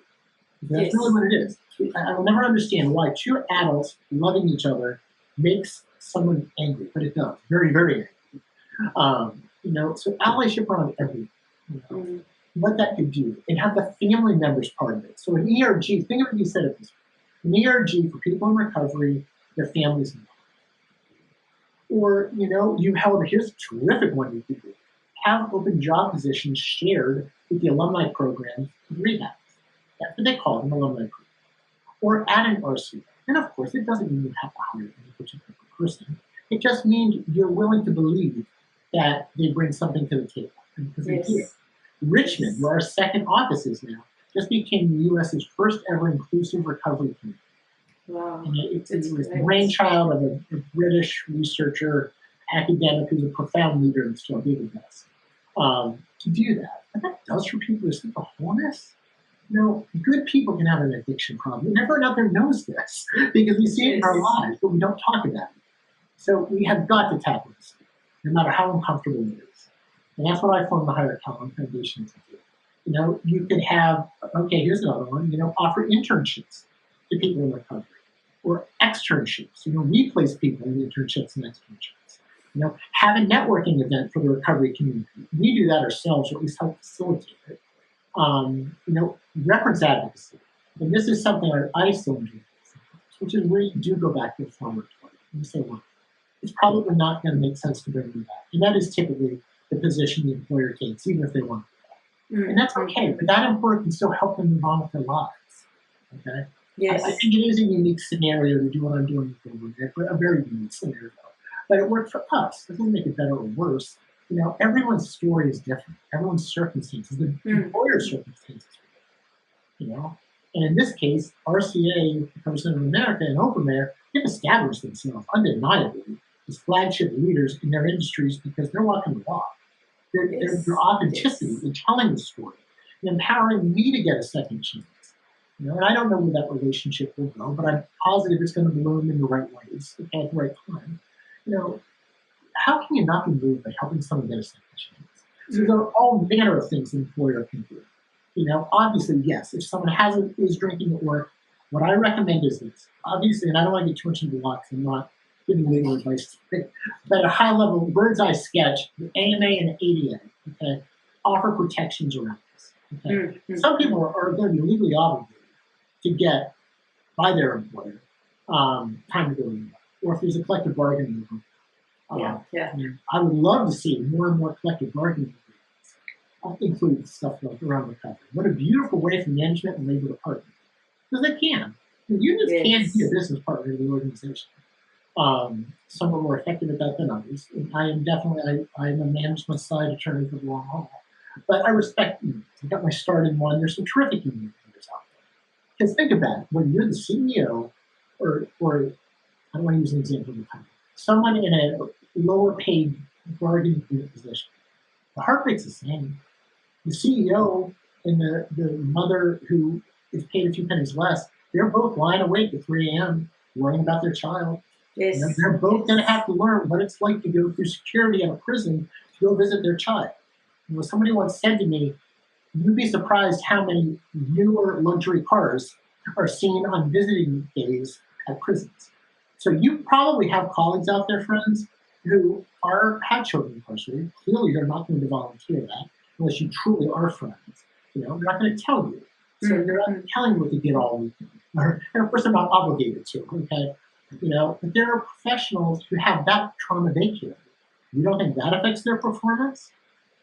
That's really what it is. I will never understand why two adults loving each other makes someone angry, but it does. Very, very angry. So allyship around everything. What that could do, and have the family members part of it. So an ERG, think of it, you said it this way. An ERG for people in recovery, their families involved. Or, here's a terrific one you could do. Have open job positions shared with the alumni programs and rehabs. That's what they call them, alumni programs. Or add an RC. And of course, it doesn't mean you have to hire any particular person. It just means you're willing to believe that they bring something to the table. Because they do. Richmond, where our second office is now, just became the U.S.'s first ever inclusive recovery community. Wow. And it was the brainchild of a British researcher, academic, who's a profound leader and still doing this. To do that. What that does for people is the wholeness. Good people can have an addiction problem. And everyone out there knows this because we see it in our lives, but we don't talk about it. So we have got to tackle this, no matter how uncomfortable it is. And that's what I formed the Hyer Foundation to do. You could have, here's another one, offer internships to people in recovery or externships. We place people in internships and externships. Have a networking event for the recovery community. We do that ourselves, or at least help facilitate it. Reference advocacy. And this is something I still enjoy, which is where you do go back to a former employer and you say, well, it's probably not going to make sense to bring you back. And that is typically the position the employer takes, even if they want to. And that's okay, but that employer can still help them move on with their lives. Okay? Yes. I think it is a unique scenario to do what I'm doing for a very unique scenario. But it worked for us. It doesn't make it better or worse. Everyone's story is different. Everyone's circumstances, the employer's circumstances are different. And in this case, RCA, Representative of America, and Openmayer, they've established themselves undeniably as flagship leaders in their industries because they're walking the walk. Their authenticity in telling the story and empowering me to get a second chance. And I don't know where that relationship will go, but I'm positive it's going to bloom in the right ways at the right time. How can you not be moved by helping someone get a second chance? So there are all manner of things an employer can do. Obviously, yes, if someone is drinking at work, what I recommend is this. Obviously, and I don't want to get too much into law because I'm not giving legal advice, but at a high level, bird's eye sketch, the AMA and the ADA, okay, offer protections around this. Okay? Some people are going to be legally obligated to get by their employer time to go in, or if there's a collective bargaining agreement. I would love to see more and more collective bargaining agreements include stuff like around recovery. What a beautiful way for management and labor to partner. Because they can. The unions can be a business partner of the organization. Some are more effective at that than others. And I am a management side attorney for the long haul. But I respect unions. I got my start in one. There's some terrific unions out there. Because think about it. When you're the CEO, or I don't want to use an example of the company, someone in a lower paid bargaining position, the heart rate's the same. The CEO and the mother who is paid a few pennies less, they're both lying awake at 3 a.m. worrying about their child. Yes. They're both going to have to learn what it's like to go through security at a prison to go visit their child. Somebody once said to me, you'd be surprised how many newer luxury cars are seen on visiting days at prisons. So you probably have colleagues out there, friends, who have children incarcerated. Clearly, they're not going to volunteer that unless you truly are friends. They're not going to tell you. So they're not telling you what they did all weekend. And of course, they're not obligated to. Okay, but there are professionals who have that trauma they carry. You don't think that affects their performance?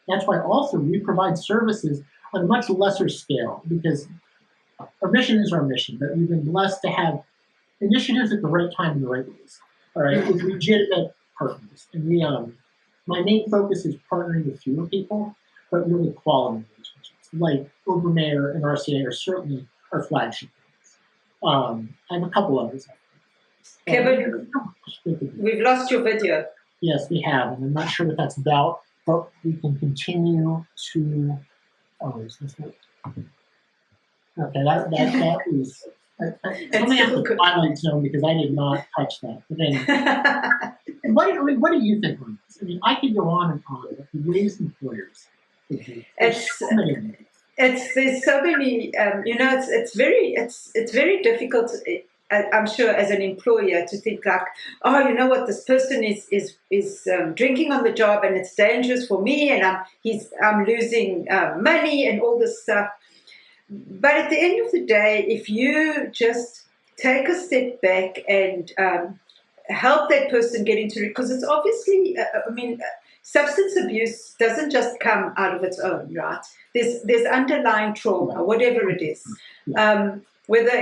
That's why also we provide services on a much lesser scale because our mission is our mission, but we've been blessed to have initiatives at the right time in the right ways. All right, with legitimate partners. And my main focus is partnering with fewer people, but really quality relationships. Like Obermayer and RCA are certainly our flagship ones. I have a couple others. Kevin, we've lost your video. Yes, we have, and I'm not sure what that's about, but we can continue to. Oh, is this it? Okay, that is. Let me have the Twilight Zone because I did not touch that. But anyway, what do you think on this? I mean, I could go on and on. The ways employers. There's so many. It's very difficult. I'm sure as an employer to think like, oh, you know what, this person is drinking on the job and it's dangerous for me and I'm losing money and all this stuff. But at the end of the day, if you just take a step back and help that person get into it, because it's obviously, substance abuse doesn't just come out of its own, right? There's underlying trauma, whatever it is. Whether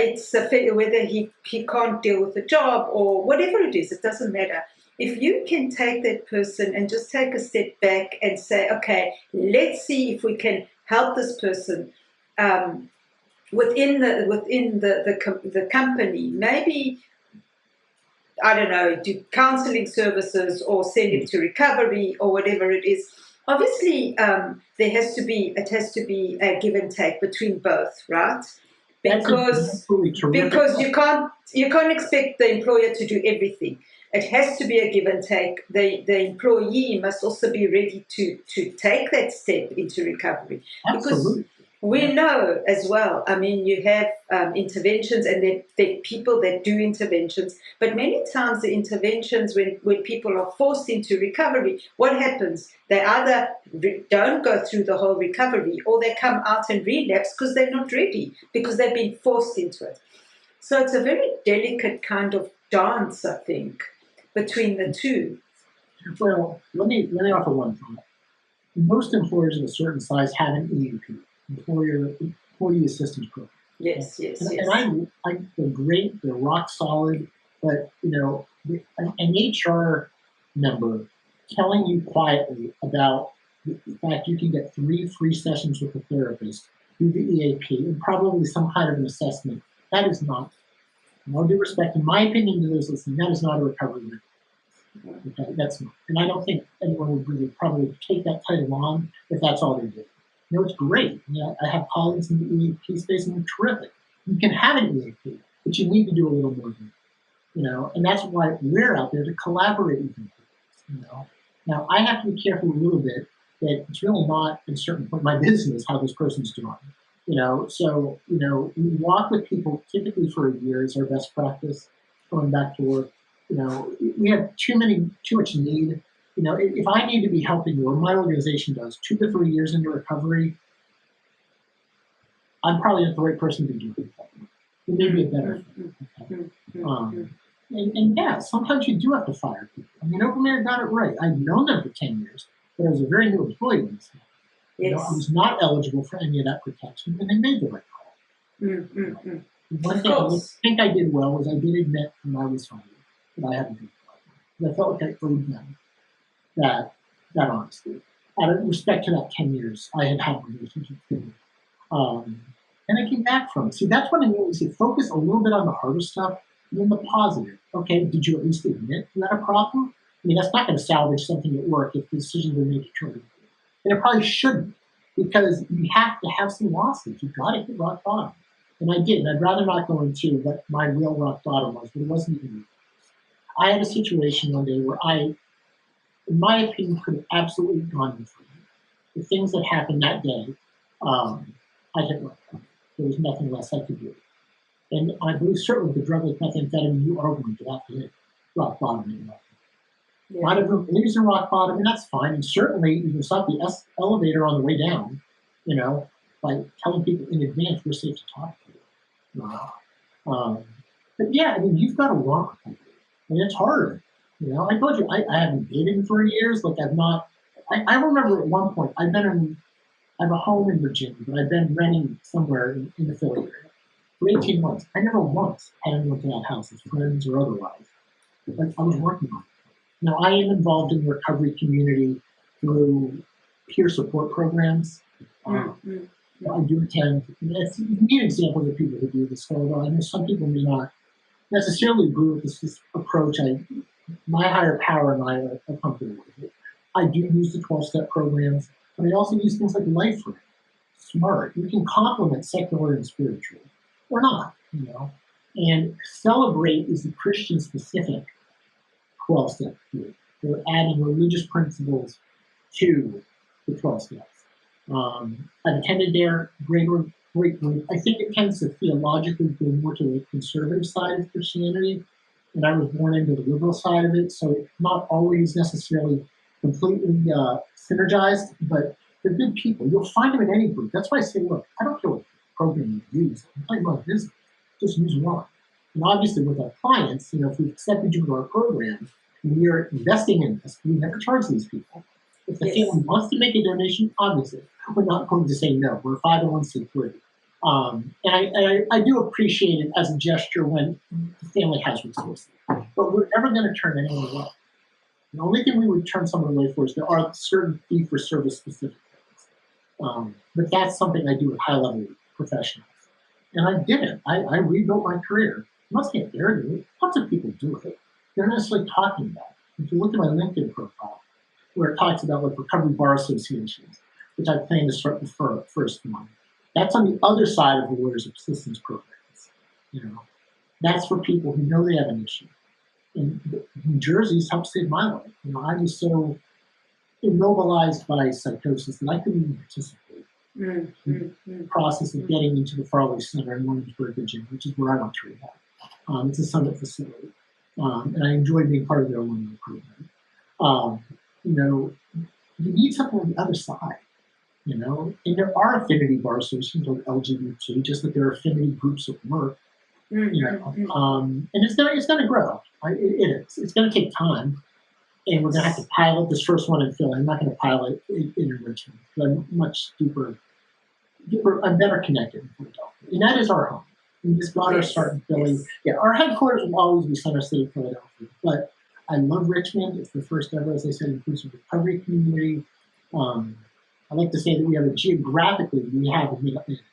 he can't deal with the job or whatever it is, it doesn't matter. If you can take that person and just take a step back and say, okay, let's see if we can help this person within the company, maybe, I don't know, do counseling services or send him to recovery or whatever it is. Obviously, it has to be a give and take between both, right? Because you can't expect the employer to do everything. It has to be a give and take. The employee must also be ready to take that step into recovery. Absolutely. We know as well. I mean, you have interventions, and there are people that do interventions, but many times the interventions, when people are forced into recovery, what happens? They either don't go through the whole recovery, or they come out and relapse because they're not ready, because they've been forced into it. So it's a very delicate kind of dance, I think, between the two. Well, let me offer one thought. Most employers of a certain size have an EAP, employee assistance program. Yes, yes, and, yes. And they're great, they're rock solid, but an HR member telling you quietly about the fact you can get 3 free sessions with a therapist through the EAP and probably some kind of an assessment, that is not, in all due respect, in my opinion to those listening, that is not a recovery rate. Okay, that's not. And I don't think anyone would really probably take that title on if that's all they do. It's great. I have colleagues in the EAP space and they're terrific. You can have an EAP, but you need to do a little more than that. And that's why we're out there to collaborate with employees. Now, I have to be careful a little bit that it's really not, at a certain point, my business how this person's doing. So we walk with people typically for a year is our best practice, going back to work. We have too much need. If I need to be helping you, or my organization does, 2 to 3 years into recovery, I'm probably not the right person to do it. It may be a better fit. Okay? And yeah, sometimes you do have to fire people. I mean, OpenAir got it right. I'd known them for 10 years, but I was a very new employee when this happened. Yes. I was not eligible for any of that protection, and they made the right call. One thing I think I did well was I did admit when I was fired that I had a good problem. I felt like I owed them that honesty. Out of respect to that 10 years I had relationships with them. And I came back from it. See, that's what I mean. We say focus a little bit on the harder stuff and then the positive. Okay, did you at least admit you had a problem? I mean, that's not going to salvage something at work if the decisions were made to terminate you. And it probably shouldn't, because you have to have some losses. You've got to hit rock bottom. And I did. And I'd rather not go into what my real rock bottom was, but it wasn't even. I had a situation one day where I, in my opinion, could have absolutely gone differently. The things that happened that day, I hit rock bottom. There was nothing less I could do. And I believe certainly with the drug like methamphetamine, you are going to have to hit rock bottom. A lot of them believes in rock bottom, and that's fine. And certainly you can stop the elevator on the way down, by telling people in advance we're safe to talk to you. But yeah, I mean, you've got to work. I mean, it's hard. I told you, I haven't dated in 3 years. Like I remember at one point, I have a home in Virginia, but I've been renting somewhere in the Philly area for 18 months. I never once had anyone to that house, as friends or otherwise. Like I was working on it. Now, I am involved in the recovery community through peer support programs. I do attend. It's neat examples of people who do this. Although I know some people may not necessarily agree with this approach. My higher power and I are comfortable with it. I do use the 12-step programs, but I also use things like LifeRay. Smart. You can complement secular and spiritual, or not. And Celebrate is the Christian-specific 12-step group. They're adding religious principles to the 12 steps. I've attended their great group. I think it tends to theologically go more to the conservative side of Christianity, and I was born into the liberal side of it, so it's not always necessarily completely synergized, but they're good people. You'll find them in any group. That's why I say, look, I don't care what program you use. I'm talking about business. Just use one. And obviously with our clients, if we've accepted you to our program and we are investing in this, we never charge these people. If the family wants to make a donation, obviously, we're not going to say no. We're 501c3. And I do appreciate it as a gesture when the family has resources. But we're never going to turn anyone away. The only thing we would turn someone away for is there are certain fee-for-service specific things. But that's something I do with high-level professionals. And I did it. I rebuilt my career. I'm not saying they're doing it. Lots of people do it. They're not necessarily talking about it. If you look at my LinkedIn profile, where it talks about like recovery bar associations, which I plan to start the first one, that's on the other side of the lawyers' assistance programs. That's for people who know they have an issue. And New Jersey's helped save my life. I was so immobilized by psychosis that I couldn't even participate. process of getting into the Farley Center in Williamsburg, Virginia, which is where I went to rehab. It's a Summit facility, and I enjoy being part of their alumni program. You know, you need something on the other side, you know, and there are affinity bar associations like LGBT, just like there are affinity groups at work, you know, and it's gonna grow. It is. It's gonna take time, and we're gonna have to pilot this first one in Philly. I'm not gonna pilot it in Richmond. I'm much deeper. I'm better connected in Philadelphia, and that is our home. We just got our start in Philly. Yes. Yeah, our headquarters will always be Center City, Philadelphia, but I love Richmond. It's the first ever, as I said, inclusive recovery community. I like to say that we have we have a Mid-Atlantic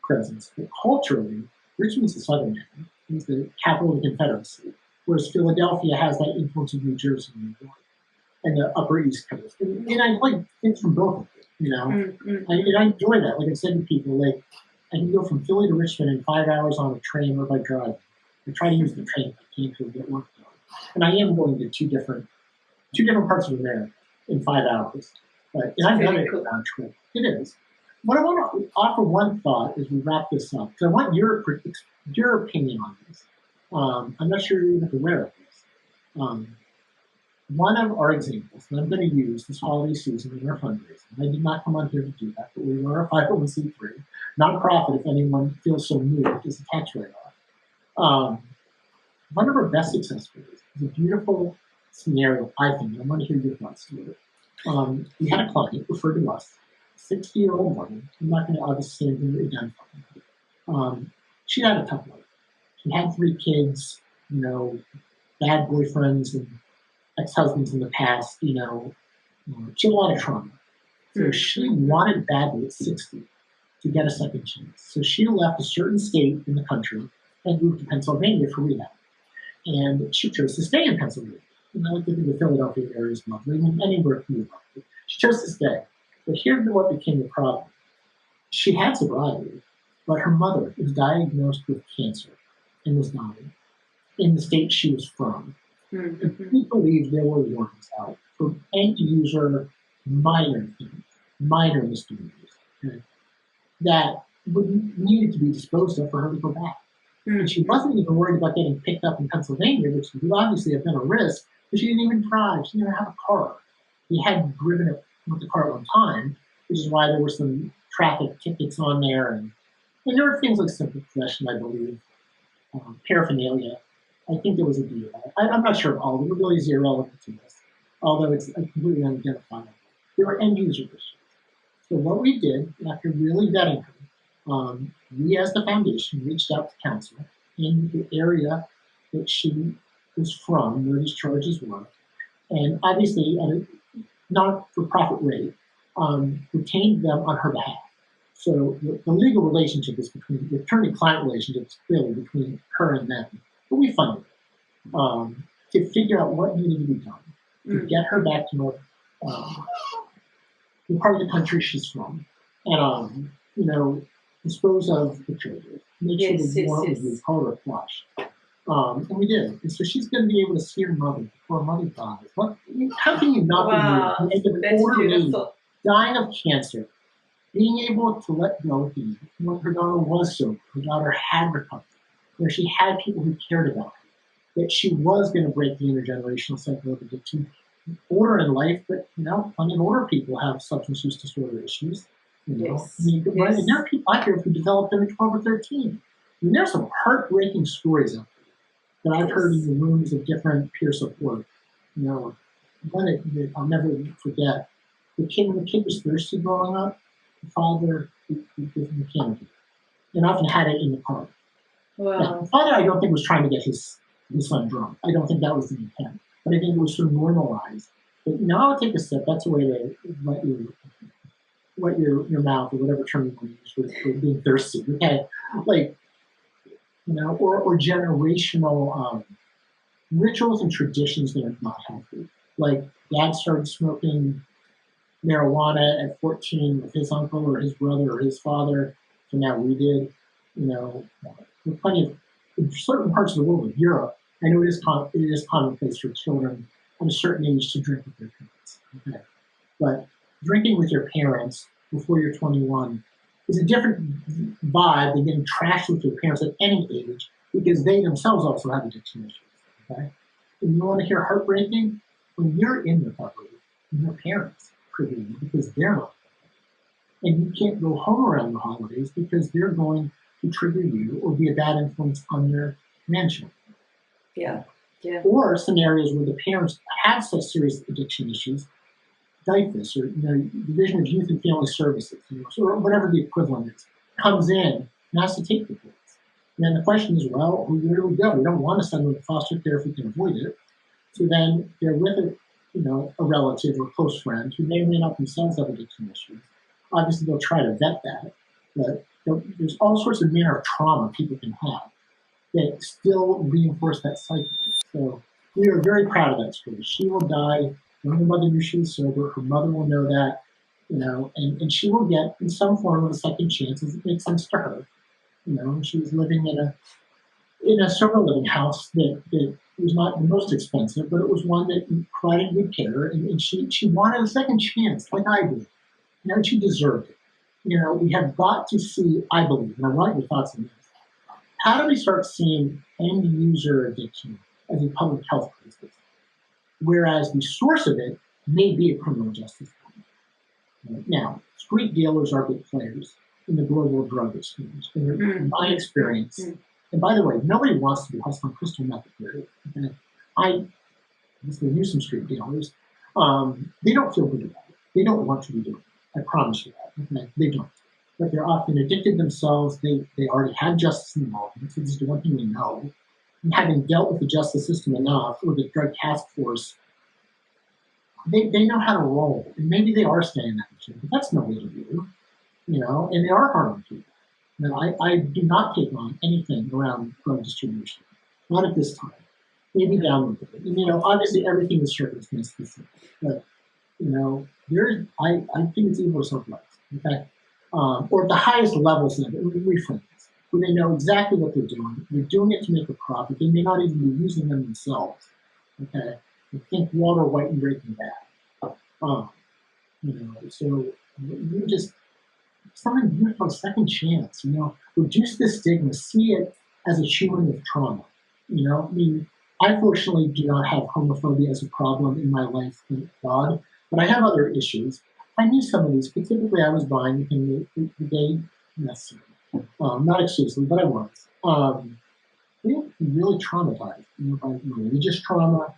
presence, but culturally, Richmond's the southern end. It's the capital of the Confederacy, whereas Philadelphia has that influence of New Jersey and New York and the Upper East Coast. And I like things from both of them, you know. And I enjoy that. Like I said to people, like I can go from Philly to Richmond in 5 hours on a train or by driving. I try to use the train if I can to get work done. And I am going to two different parts of America in 5 hours. But and I've done it on a trip. It is. What I want to offer one thought as we wrap this up, because I want your opinion on this. I'm not sure you're even aware of this. One of our examples that I'm going to use this holiday season in our fundraising, I did not come on here to do that, but we are a 501c3, nonprofit if anyone feels so moved, is a tax write-off. One of our best success stories is a beautiful scenario, I think. I want to hear your thoughts to it. We had a client referred to us, 60-year-old woman. I'm not going to obviously say anything identify. She had a tough life. She had 3 kids, you know, bad boyfriends and ex-husbands in the past, you know. She had a lot of trauma. So she wanted badly at 60 to get a second chance. So she left a certain state in the country and moved to Pennsylvania for rehab. And she chose to stay in Pennsylvania. And I like to think the Philadelphia area is lovely, and anywhere can be lovely. She chose to stay. But here's what became the problem. She had sobriety, but her mother was diagnosed with cancer and was dying in the state she was from. And we believe there were warnings out for end-user minor things, minor misdemeanors, okay, that needed to be disposed of for her to go back. And she wasn't even worried about getting picked up in Pennsylvania, which would obviously have been a risk, but she didn't even drive. She didn't even have a car. He hadn't driven it with the car at one time, which is why there were some traffic tickets on there. And there were things like simple possession, I believe, paraphernalia. I think there was a deal. I'm not sure of all of it. It really is irrelevant to this, although it's completely unidentifiable. There were end-user issues. So what we did, after really vetting her, we as the foundation reached out to counsel in the area that she was from, where these charges were, and obviously at a not-for-profit rate, retained them on her behalf. So the legal relationship is between, the attorney-client relationship is clearly between her and them. But we funded it to figure out what needed to be done to get her back to the part of the country she's from, and you know, dispose of the charges, make sure the warrant was called her flush. And we did. And so she's going to be able to see her mother before her mother dies. How can you not be moved? That's beautiful. Dying of cancer, being able to let go of the, when her daughter was sober, her daughter had recovered, where she had people who cared about her, that she was going to break the intergenerational cycle of addiction. Older in life, but you know, plenty of older people have substance use disorder issues. You know, I mean, right? And there are people out here who developed them at 12 or 13. I mean, there's some heartbreaking stories out there that I've heard in the rooms of different peer support. You know, one that I'll never forget. When the kid was thirsty growing up, the father would give him a candy, and often had it in the car. Wow. Now, the father, I don't think, was trying to get his son drunk. I don't think that was the intent. But I think it was sort of normalized. But you know, I'll take a sip. That's a way to wet your mouth, or whatever term you want to use for being thirsty. Okay, like, you know, or generational rituals and traditions that are not healthy. Like dad started smoking marijuana at 14 with his uncle or his brother or his father, so now we did. You know, there are plenty of, in certain parts of the world, like Europe, I know it is commonplace for children at a certain age to drink with their parents. Okay. But drinking with your parents before you're 21 is a different vibe than getting trashed with your parents at any age because they themselves also have addiction issues. Okay? And you want to hear heartbreaking? When you're in recovery, your parents trigger you because they're not. And you can't go home around the holidays because they're going to trigger you or be a bad influence on your grandchildren. Yeah. Yeah. Or scenarios where the parents have such serious addiction issues, DIFUS, or Division of Youth and Family Services, or whatever the equivalent is, comes in and has to take the kids. And then the question is, well, where do we go? We don't want to send them to foster care if we can avoid it. So then they're with a relative or close friend who may or may not themselves have addiction issues. Obviously, they'll try to vet that, but there's all sorts of manner of trauma people can have that still reinforce that cycle. So we are very proud of that story. She will die when her mother knew she was sober. Her mother will know that, and she will get in some form of a second chance as it makes sense to her. She was living in a sober living house that was not the most expensive, but it was one that provided good care, and she wanted a second chance, like I did. And she deserved it. We have got to see, I believe, and I want your thoughts on this. How do we start seeing end user addiction as a public health crisis, whereas the source of it may be a criminal justice problem? Now, street dealers are big players in the global drug exchange. In my experience, and by the way, nobody wants to be hustling crystal meth. Okay? I knew some street dealers. They don't feel good about it. They don't want to be doing it. I promise you that. Okay? They don't. But they're often addicted themselves. They already have justice involvement. So this is the one thing we know. And having dealt with the justice system enough, or the drug task force, they know how to roll. And maybe they are staying that machine, but that's no way to do. And they are harming people. I do not take on anything around drug distribution. Not at this time. Maybe down the road. And, obviously everything is circumstance specific. But, I think it's evil to self-life. Okay? Or at the highest levels of it, reframes, where they know exactly what they're doing. They're doing it to make a profit. They may not even be using them themselves. Okay? I think Walter White and Breaking Bad. So you just, something beautiful, second chance, reduce the stigma, see it as a human with trauma. I fortunately do not have homophobia as a problem in my life, thank God, but I have other issues. I knew some of these, but typically I was buying within the day necessary. Not exclusively, but I was. They were really traumatized, by religious trauma,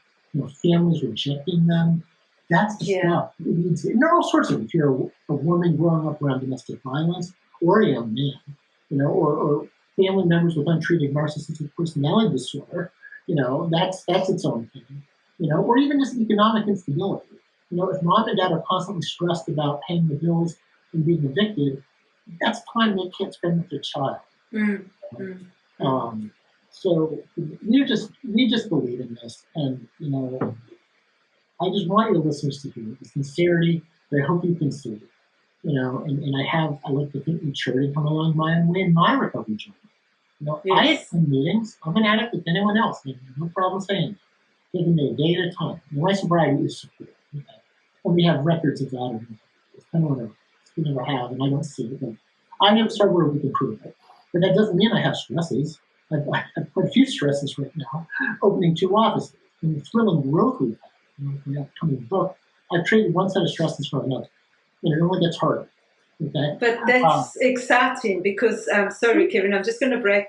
families rejecting them. That's the stuff. And there are all sorts of, if you're a woman growing up around domestic violence, or a young man, or family members with untreated narcissistic personality disorder, that's its own thing, or even just economic instability. If mom and dad are constantly stressed about paying the bills and being evicted, that's time they can't spend with their child. So we just believe in this, and I just want your listeners to hear the sincerity that I hope you can see. And I like to think maturity come along my own way in my recovery journey. I attend meetings. I'm an addict with anyone else. No problem saying it. Taking it a day at a time. My sobriety is secure. Okay? And we have records of that. It's kind of what we never have, and I don't see it. But I never started where we can prove it. But that doesn't mean I have stresses. I've quite a few stresses right now. Opening 2 offices and the thrilling growth we've had. The upcoming book. I've traded one set of stresses for another. And it only gets harder. Okay. But that's exciting because, sorry, Kevin, I'm just going to break,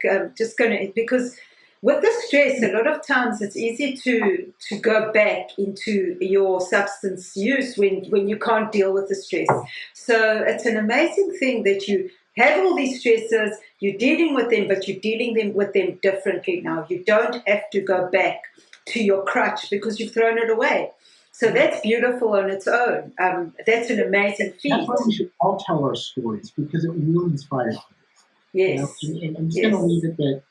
because with the stress, a lot of times it's easy to go back into your substance use when you can't deal with the stress. So it's an amazing thing that you have all these stressors, you're dealing with them, but you're dealing with them differently now. You don't have to go back to your crutch because you've thrown it away. So that's beautiful on its own. That's an amazing feat. That's why we should all tell our stories, because it really inspires us. Yes. And I'm just going to leave it that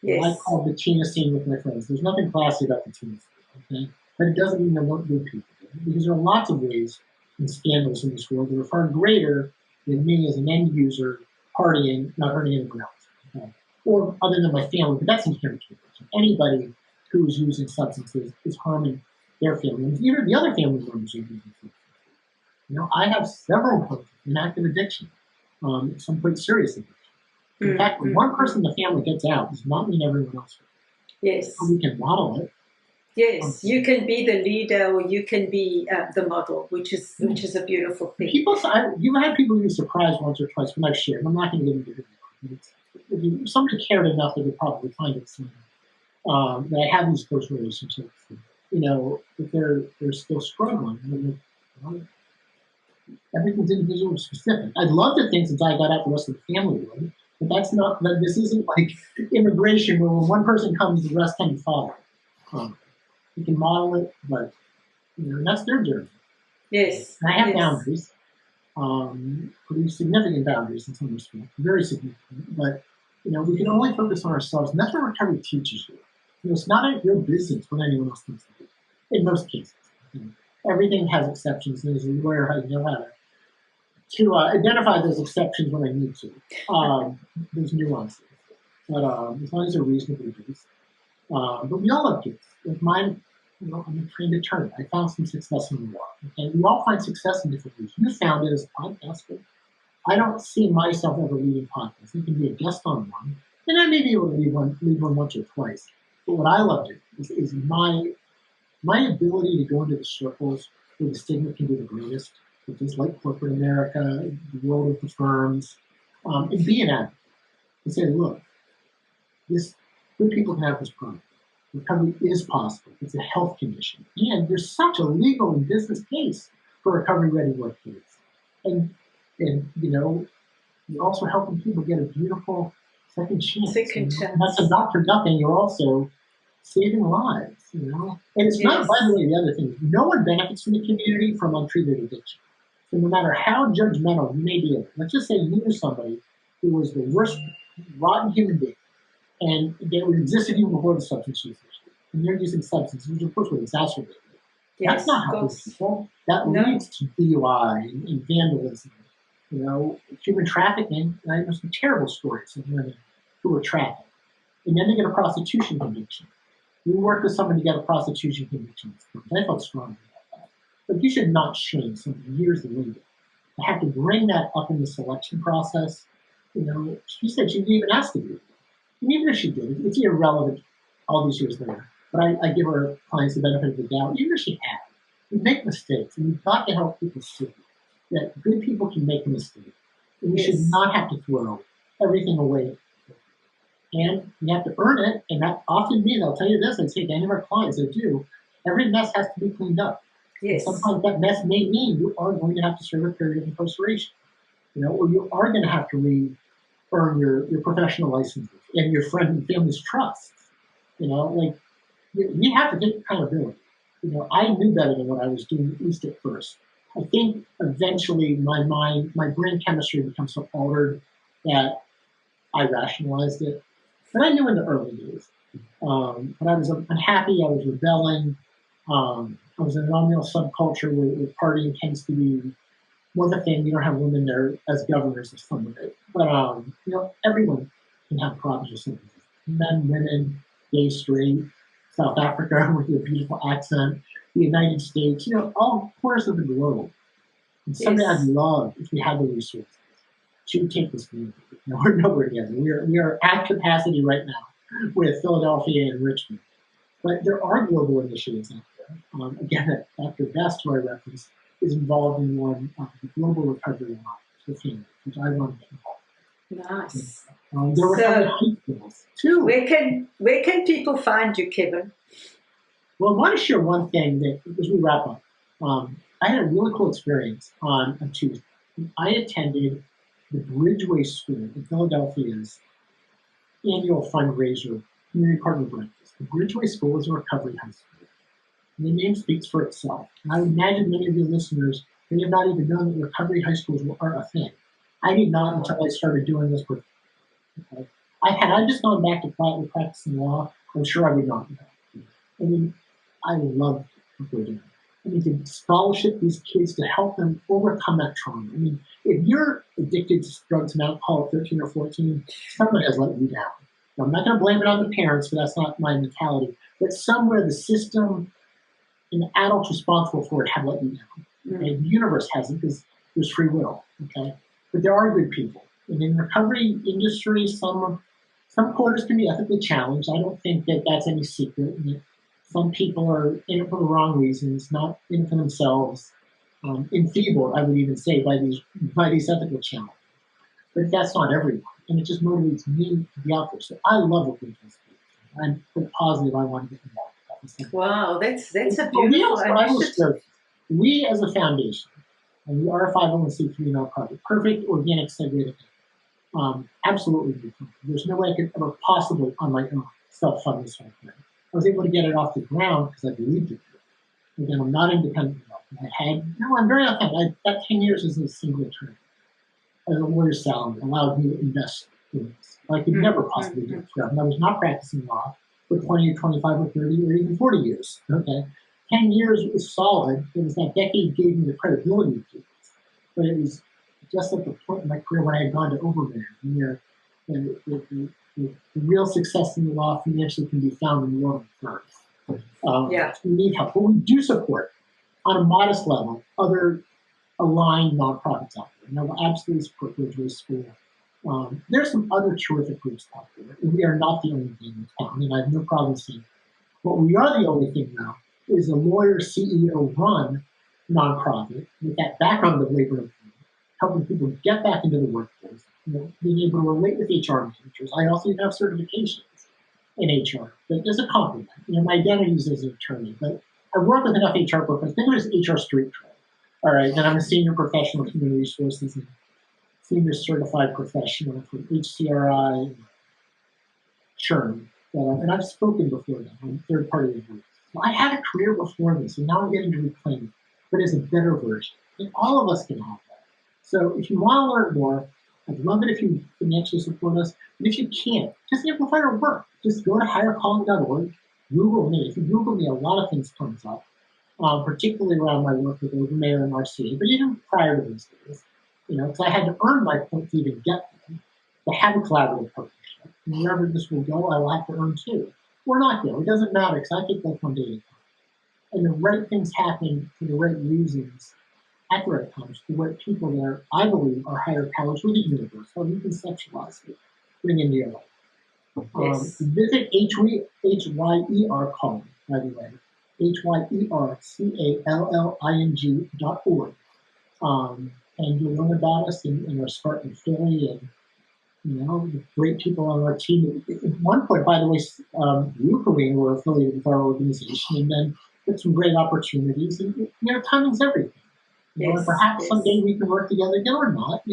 I call the Tina scene with my friends. There's nothing classy about the Tina scene, okay? But it doesn't mean there weren't good people. Because there are lots of ways and scandals in this world that are far greater than me as an end user partying, not hurting anyone else. Okay? Or other than my family, but that's inherent to it. Anybody who is using substances is harming their family, even the other family members are using substances. I have several folks in active addiction, some quite serious addiction. In fact, when one person in the family gets out, does not mean everyone else will. Yes. So we can model it. Yes, you can be the leader, or you can be the model, which is a beautiful thing. You've had people be surprised once or twice when I've shared. I'm not going to get into it. If somebody cared enough, they would probably find it somewhere. That I have these close relationships. If they're still struggling, everything's individual and specific. I'd love to think since I got out, the rest of the family would, but that's not. This isn't like immigration where when one person comes, the rest can follow. You can model it, but that's their journey. Yes. And I have boundaries, pretty significant boundaries in some respects, very significant. But we can only focus on ourselves, and that's what recovery teaches you. It's not your business what anyone else thinks of it. In most cases, everything has exceptions, and as a lawyer, I know how to identify those exceptions when I need to. There's nuances, but as long as they're reasonably based. But we all have gifts. Like mine, I'm a trained attorney. I found some success in the law. Okay? We all find success in different ways. You found it as a podcaster. I don't see myself ever leading podcasts. I can be a guest on one, and I may be able to lead one once or twice. But what I love is my ability to go into the circles where the stigma can be the greatest, which is like corporate America, the world of the firms, and be an advocate and say, look, good people can have this problem. Recovery is possible. It's a health condition. And there's such a legal and business case for recovery-ready workplace. And you're also helping people get a beautiful second chance. That's not for nothing. You're also saving lives, And it's not, by the way, the other thing. No one benefits from the community from untreated addiction. So no matter how judgmental you may be, let's just say you knew somebody who was the worst rotten human being, and they existed even before the substance use issue. And they're using substances, which of course would exacerbate it. That's not helping people. That leads to DUI and vandalism, human trafficking. And I know some terrible stories of women who were trafficked. And then they get a prostitution conviction. We worked with someone to get a prostitution conviction. I felt strongly about that. But you should not shame someone years later. I have to bring that up in the selection process. She said she didn't even ask to do it. And even if she did, it's irrelevant all these years later. But I give our clients the benefit of the doubt. Even if she had, we make mistakes, and we've got to help people see that good people can make mistakes. And we should not have to throw everything away. And you have to earn it, and that often means, I'll tell you this, I say to any of our clients, I do, every mess has to be cleaned up. Yes. And sometimes that mess may mean you are going to have to serve a period of incarceration, or you are going to have to earn your professional licenses and your friend and family's trusts. You have to take accountability. I knew better than what I was doing, at least at first. I think eventually my brain chemistry becomes so altered that I rationalized it. But I knew in the early days. But I was unhappy, I was rebelling. I was in an unreal subculture where partying tends to be more the thing. You don't have women there as governors of some of it. But, everyone can have problems with something. Men, women, gay, straight, South Africa with a beautiful accent, the United States, all corners of the globe. And someday I'd love if we had the resources to take this community. We're nowhere near it. We are at capacity right now with Philadelphia and Richmond. But there are global initiatives out there. Again, Dr. Best, who I referenced, is involved in one the Global Recovery Alliance for Families, which I run. Nice. There were high schools too. Where can people find you, Kevin? Well, I want to share one thing that as we wrap up. I had a really cool experience on a Tuesday. I attended the Bridgeway School in Philadelphia's annual fundraiser, Community Partner Breakfast. The Bridgeway School is a recovery high school. And the name speaks for itself. And I imagine many of your listeners may have not even known that recovery high schools are a thing. I did not until I started doing this work. Okay. Had I just gone back to quietly practicing law, I'm sure I would not know. I mean, I love what they're doing. I mean, to scholarship these kids to help them overcome that trauma. I mean, if you're addicted to drugs and alcohol at 13 or 14, someone has let you down. Now, I'm not going to blame it on the parents, but that's not my mentality. But somewhere the system and the adults responsible for it have let you down. Okay? The universe hasn't because there's free will. Okay, but there are good people, and in the recovery industry, some quarters can be ethically challenged. I don't think that that's any secret. Some people are in it for the wrong reasons, not in it for themselves, enfeebled, I would even say, by these ethical challenges. But that's not everyone, and it just motivates me to be out there. So I love working with those people. I'm quite positive I want to get involved. Wow, that's a beautiful initiative. We as a foundation, and we are a 501c3 nonprofit, perfect organic segregated. Absolutely, there's no way I could ever possibly on my own self-fund this whole thing. I was able to get it off the ground because I believed it. Again, I'm not independent enough. I'm very authentic. That 10 years as a single attorney, as a lawyer's salary, allowed me to invest in this. I could never possibly do it forever. And I was not practicing law for 20 or 25 or 30 or even 40 years. Okay, 10 years was solid. It was that decade gave me the credibility to do this. But it was just at the point in my career when I had gone to Overman, where the real success in the law financially can be found in the world of firms. We need help, but we do support, on a modest level, other aligned nonprofits out there. And I will absolutely support Graduate School. There's some other terrific groups out there, and we are not the only thing in town, and I have no problem saying what we are the only thing now is a lawyer CEO run nonprofit with that background of labor and helping people get back into the workforce, being able to relate with HR managers. I also have certifications in HR, but as a complement. My identity is as an attorney, but I work with enough HR professionals. Think of it as HR street cred. All right, and I'm a senior professional in human resources and senior certified professional from HCRI and Churn. And I've spoken before that on third-party events. So I had a career before this, and now I'm getting to reclaim it, but as a better version. And all of us can have that. So if you want to learn more, I'd love it if you financially support us. But if you can't, just amplify our work. Just go to hyercalling.org, Google me. If you Google me, a lot of things comes up, particularly around my work with Overmayor and RCA, but even prior to those days, because I had to earn my points to even get them, to have a collaborative partnership. And wherever this will go, I will have to earn too. Or not go. It doesn't matter, because I take that one day at a time. And the right things happen for the right reasons at the right times, the right people there, I believe, are higher powers with the universe. So you conceptualize it, bring into your life. Yes. Visit HYER calling, by the way, HYERCALLING.org. And you'll learn about us in our start in Philly and the great people on our team. At one point, by the way, you, Carina, were affiliated with our organization, and then with some great opportunities. And timing's everything. And perhaps someday we can work together again or not.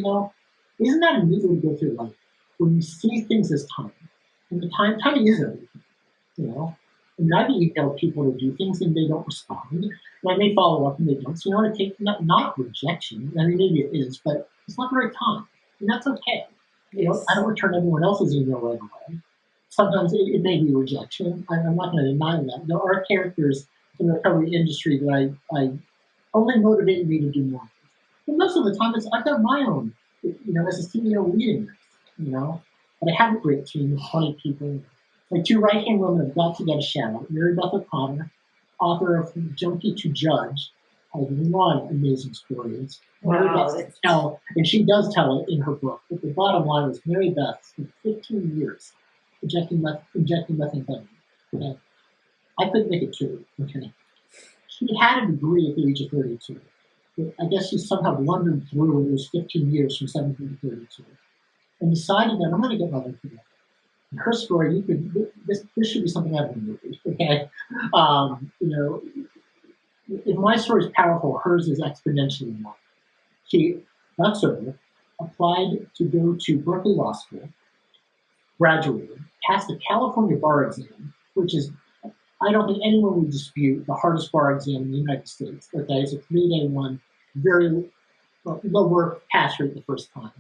Isn't that amazing to go through life when you see things as time? And the timing is everything. I've emailed people to do things and they don't respond. And I may follow up and they don't. So it takes not rejection. I mean, maybe it is, but it's not the right time. And that's okay. I don't return everyone else's email right away. Sometimes it may be rejection. I'm not going to deny that. There are characters in the recovery industry that I only motivated me to do more. But most of the time, I've got my own, as a CEO leading this, But I have a great team of 20 people. My two right-hand women have got to get a shout out. Mary Beth O'Connor, author of Junkie to Judge, has one amazing story. And she does tell it in her book. But the bottom line was Mary Beth spent 15 years injecting methamphetamine. Okay? I couldn't make it two. Okay? She had a degree at the age of 32. But I guess she somehow blundered through those 15 years from 17 to 32 and decided that I'm going to get my life together. And her story, this should be something out of a movie. Okay? If my story is powerful, hers is exponentially more. She got sober, applied to go to Berkeley Law School, graduated, passed the California bar exam, which is, I don't think anyone would dispute, the hardest bar exam in the United States. Okay, it's a 3-day one, very lower pass rate the first time.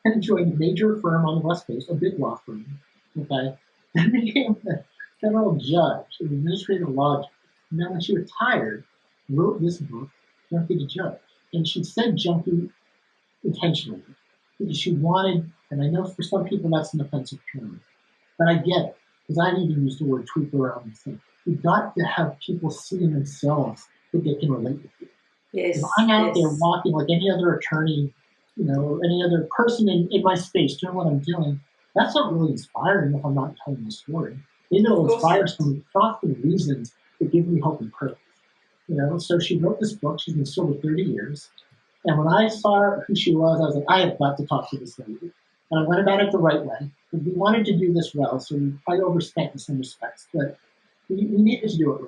And joined a major firm on the West Coast, a big law firm. Okay, and became a federal judge, an administrative law judge. And then when she retired, wrote this book, Junkie to Judge. And she said junkie intentionally because she wanted, and I know for some people that's an offensive term, but I get it, because I've even used the word tweak around this thing. You've got to have people see in themselves that they can relate with you. Yes. I'm out there Yes. walking like any other attorney, any other person in my space doing what I'm doing. That's not really inspiring if I'm not telling the story. Maybe Of it'll course inspire not. some thoughtful reasons that give me hope and purpose. So she wrote this book. She's been sober 30 years. And when I saw who she was, I was like, I have got to talk to this lady. And I went about it the right way. Because we wanted to do this well, so we probably overspent in some respects. But we needed to do it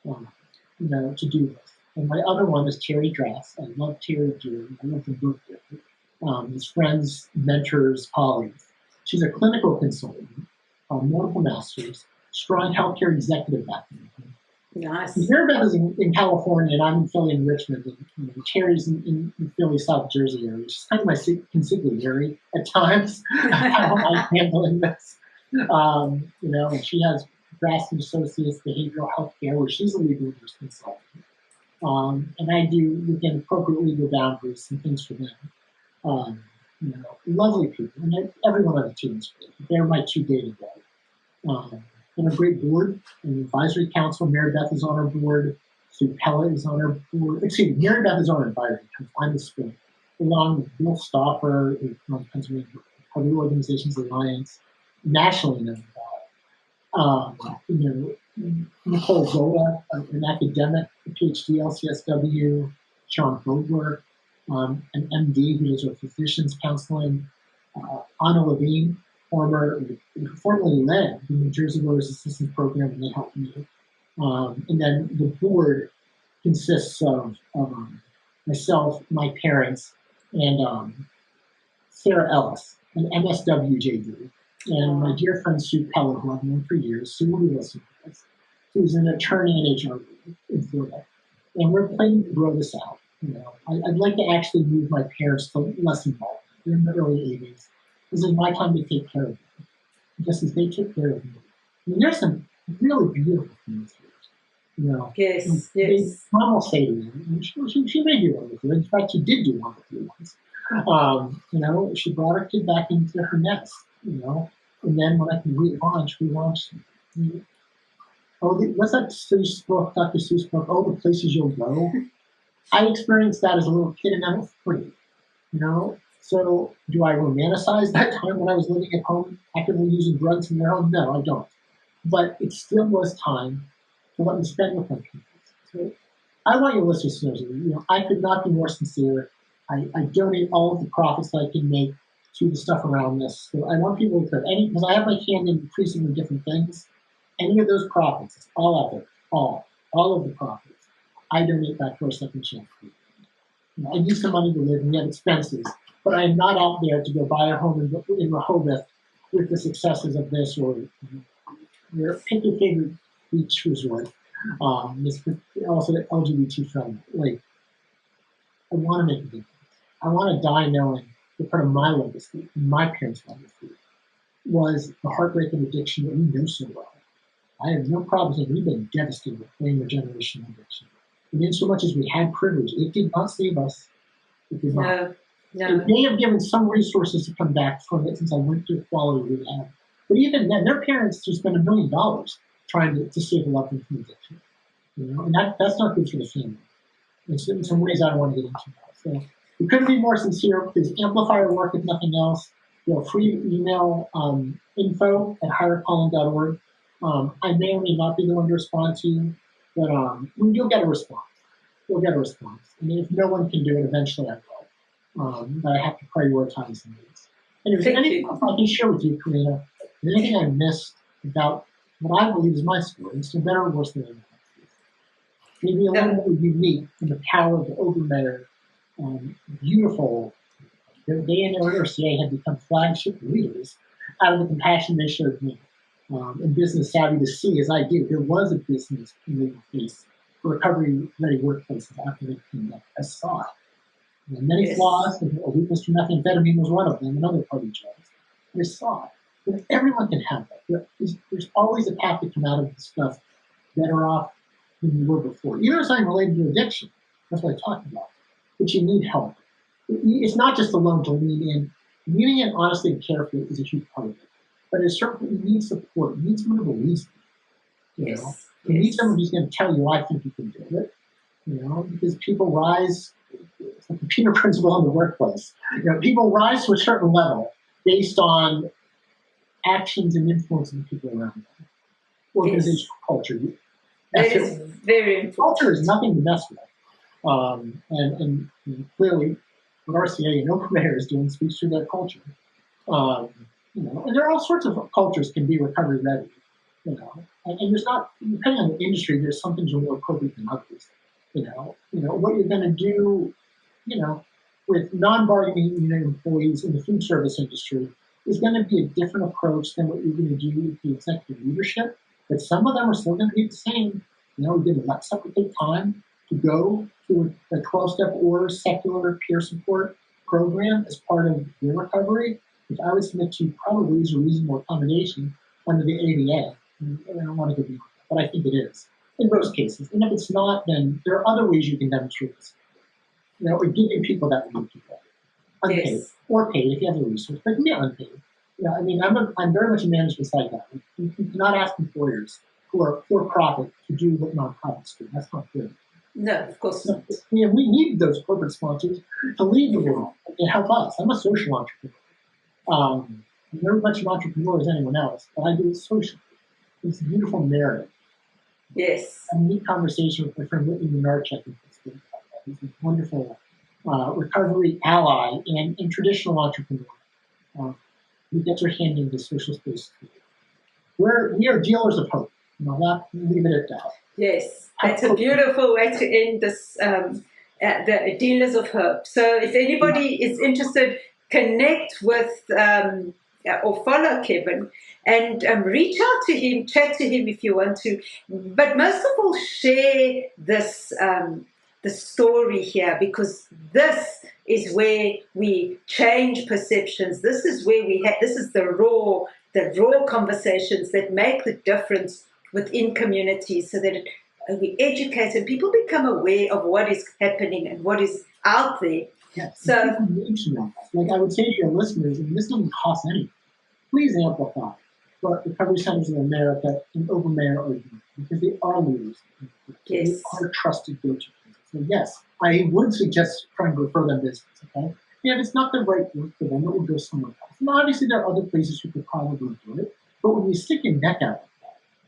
right, to do this. And my other one is Terry Dress. I love Terry dearly. I love them both dearly. His friends, mentors, colleagues. She's a clinical consultant, multiple masters, strong healthcare executive background. Nice. Maribeth is in California, and I'm in Philly and Richmond, and Terry's in Philly, South Jersey area, which is kind of my consigliere at times. How am I handling this? And she has Graston Associates Behavioral Health Care, where she's a legal nurse consultant. And I do, within appropriate legal boundaries, some things for them. Lovely people, and everyone on the team is great. They're my two day-to-day. And a great board, an advisory council. Maribeth is on our board. Sue Pella is on our board. Excuse me, Maribeth is on our advisory council. I'm the spin. Along with Bill Stauffer, who runs Pennsylvania Recovery Organizations Alliance, nationally known Nicole Zola, an academic, a PhD, LCSW, Sean Vogler, an MD who does our physicians counseling, Anna Levine, formerly led the New Jersey Lawyers Assistance Program, and they helped me. And then the board consists of myself, my parents, and Sarah Ellis, an MSWJD, and my dear friend Sue Pella, who I've known for years. Sue will be listening to this. Who's an attorney in HR in Florida. And we're planning to grow this out. I'd like to actually move my parents to less involvement. They're in the early 80s. This is my time to take care of them, just as they took care of me. There's some really beautiful things here. Yes, yes. Mom will say to me, and she may do one with you. In fact, she did do one with you once. She brought her kid back into her nest, and then when I could relaunch, we launched. What's that Seuss book, Dr. Seuss book? Oh, the places you'll go. I experienced that as a little kid, and that was pretty. So do I romanticize that time when I was living at home, actively using drugs in their home? No, I don't. But it still was time to let me spend with my people. So I want your listeners to know, I could not be more sincere. I donate all of the profits that I can make to the stuff around this. So I want people to know, because I have my hand in increasingly different things. Any of those profits, it's all out there, all of the profits, I donate back to our second chance. I need some money to live, and we have expenses. But I'm not out there to go buy a home in Rehoboth with the successes of this, or pick your favorite beach resort. Also LGBT friendly. I want to make a difference. I want to die knowing that part of my legacy, my parents' legacy, was the heartbreak of addiction that we know so well. I have no problems with we've been devastated with brain regeneration addiction. And in so much as we had privilege, it did not save us. It did not. No. It may have given some resources to come back from it since I went through quality rehab. But even then, their parents just spent $1 million trying to save a loved one from addiction. And that's not good for the family. In some ways, I don't want to get into that. So we couldn't be more sincere. Please amplify our work if nothing else. Free email info at hyercalling.org. I may or may not be the one to respond to you, but you'll get a response. You'll get a response. And if no one can do it, eventually I will. But I have to prioritize these. And if there's anything I can share with you, Carina, anything I missed about what I believe is my story, it's no better or worse than anything else. Maybe a little more unique in the power of the Obermeyer, beautiful. They and RCA had become flagship leaders out of the compassion they showed me. And business savvy to see, as I did, there was a business in the face for recovery-ready workplaces after the pandemic. I saw it. Many flaws, a weakness to methamphetamine was one of them, and other party drugs. I saw it. Everyone can have that. There's always a path to come out of this stuff better off than you were before. Even if something related to addiction, that's what I talked about. But you need help. It's not just alone to lean in. Leaning in honestly and carefully is a huge part of it. But it's certainly, you need support. You need someone to believe in. You need someone who's going to tell you, I think you can do it. because people rise, it's like the Peter principle in the workplace. People rise to a certain level based on actions and influencing people around them. Organizational culture. That is very important. Culture is nothing to mess with. And clearly, what RCA and OpenAir is doing speaks to their culture. And there are all sorts of cultures can be recovery ready. And there's not, depending on the industry, there's some things are more appropriate than others. What you're going to do, with non-bargaining unit employees in the food service industry is going to be a different approach than what you're going to do with the executive leadership. But some of them are still going to be the same. We're going to let someone take time to go through a 12-step order secular peer support program as part of their recovery, which I would submit to probably is a reasonable accommodation under the ADA. I don't want to go beyond that, but I think it is in most cases. And if it's not, then there are other ways you can demonstrate this. Or giving people that need people, unpaid or paid if you have the resource, but unpaid. I'm very much a management side guy. You cannot ask employers who are for profit to do what nonprofits do. That's not good. No, of course not. We need those corporate sponsors to lead the world and help us. I'm a social entrepreneur. I'm very much an entrepreneur as anyone else, but I do it socially. It's a beautiful narrative. Yes. I had a neat conversation with my friend Whitney Minarchuk. He's a wonderful recovery ally and traditional entrepreneur who gets her hand into social space. We are dealers of hope. Leave it at that. Yes, that's a beautiful way to end this, the Dealers of Hope. So if anybody is interested, connect with or follow Kevin and reach out to him, chat to him if you want to. But most of all, share this the story here, because this is where we change perceptions. This is where this is the raw conversations that make the difference within communities, so that we educate and people become aware of what is happening and what is out there. Yes. So, like I would say to your listeners, and this doesn't cost anything, please amplify what Recovery Centers in America and OpenAir are doing, because they are leaders. Yes. They are trusted go-to. So yes, I would suggest trying to refer them business, okay? And if it's not the right work for them, it will go somewhere else. And obviously there are other places you could probably do it, but when you stick your neck out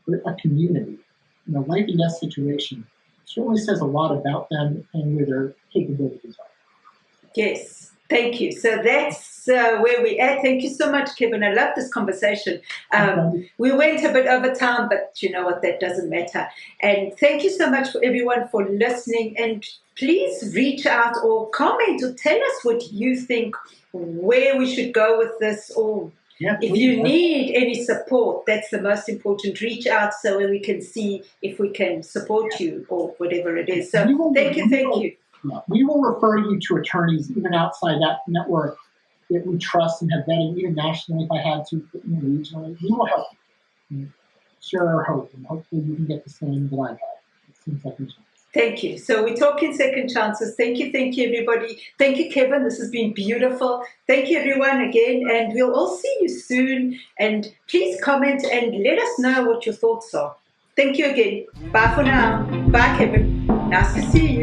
like that, a community, life and death situation, certainly says a lot about them and where their capabilities are. Yes, thank you. So that's where we're at. Thank you so much, Kevin. I love this conversation. We went a bit over time, but you know what, that doesn't matter. And thank you so much for everyone for listening. And please reach out or comment or tell us what you think, where we should go with this, or if you need any support, that's the most important. Reach out so we can see if we can support you or whatever it is. So thank you. We will refer you to attorneys even outside that network that we trust and have vetted, even nationally if I had to, regionally. We will help you. Share our hope, and hopefully you can get the same that I got. It seems like Thank you. So we're talking second chances. Thank you, everybody. Thank you, Kevin. This has been beautiful. Thank you, everyone, again. And we'll all see you soon. And please comment and let us know what your thoughts are. Thank you again. Bye for now. Bye, Kevin. Nice to see you.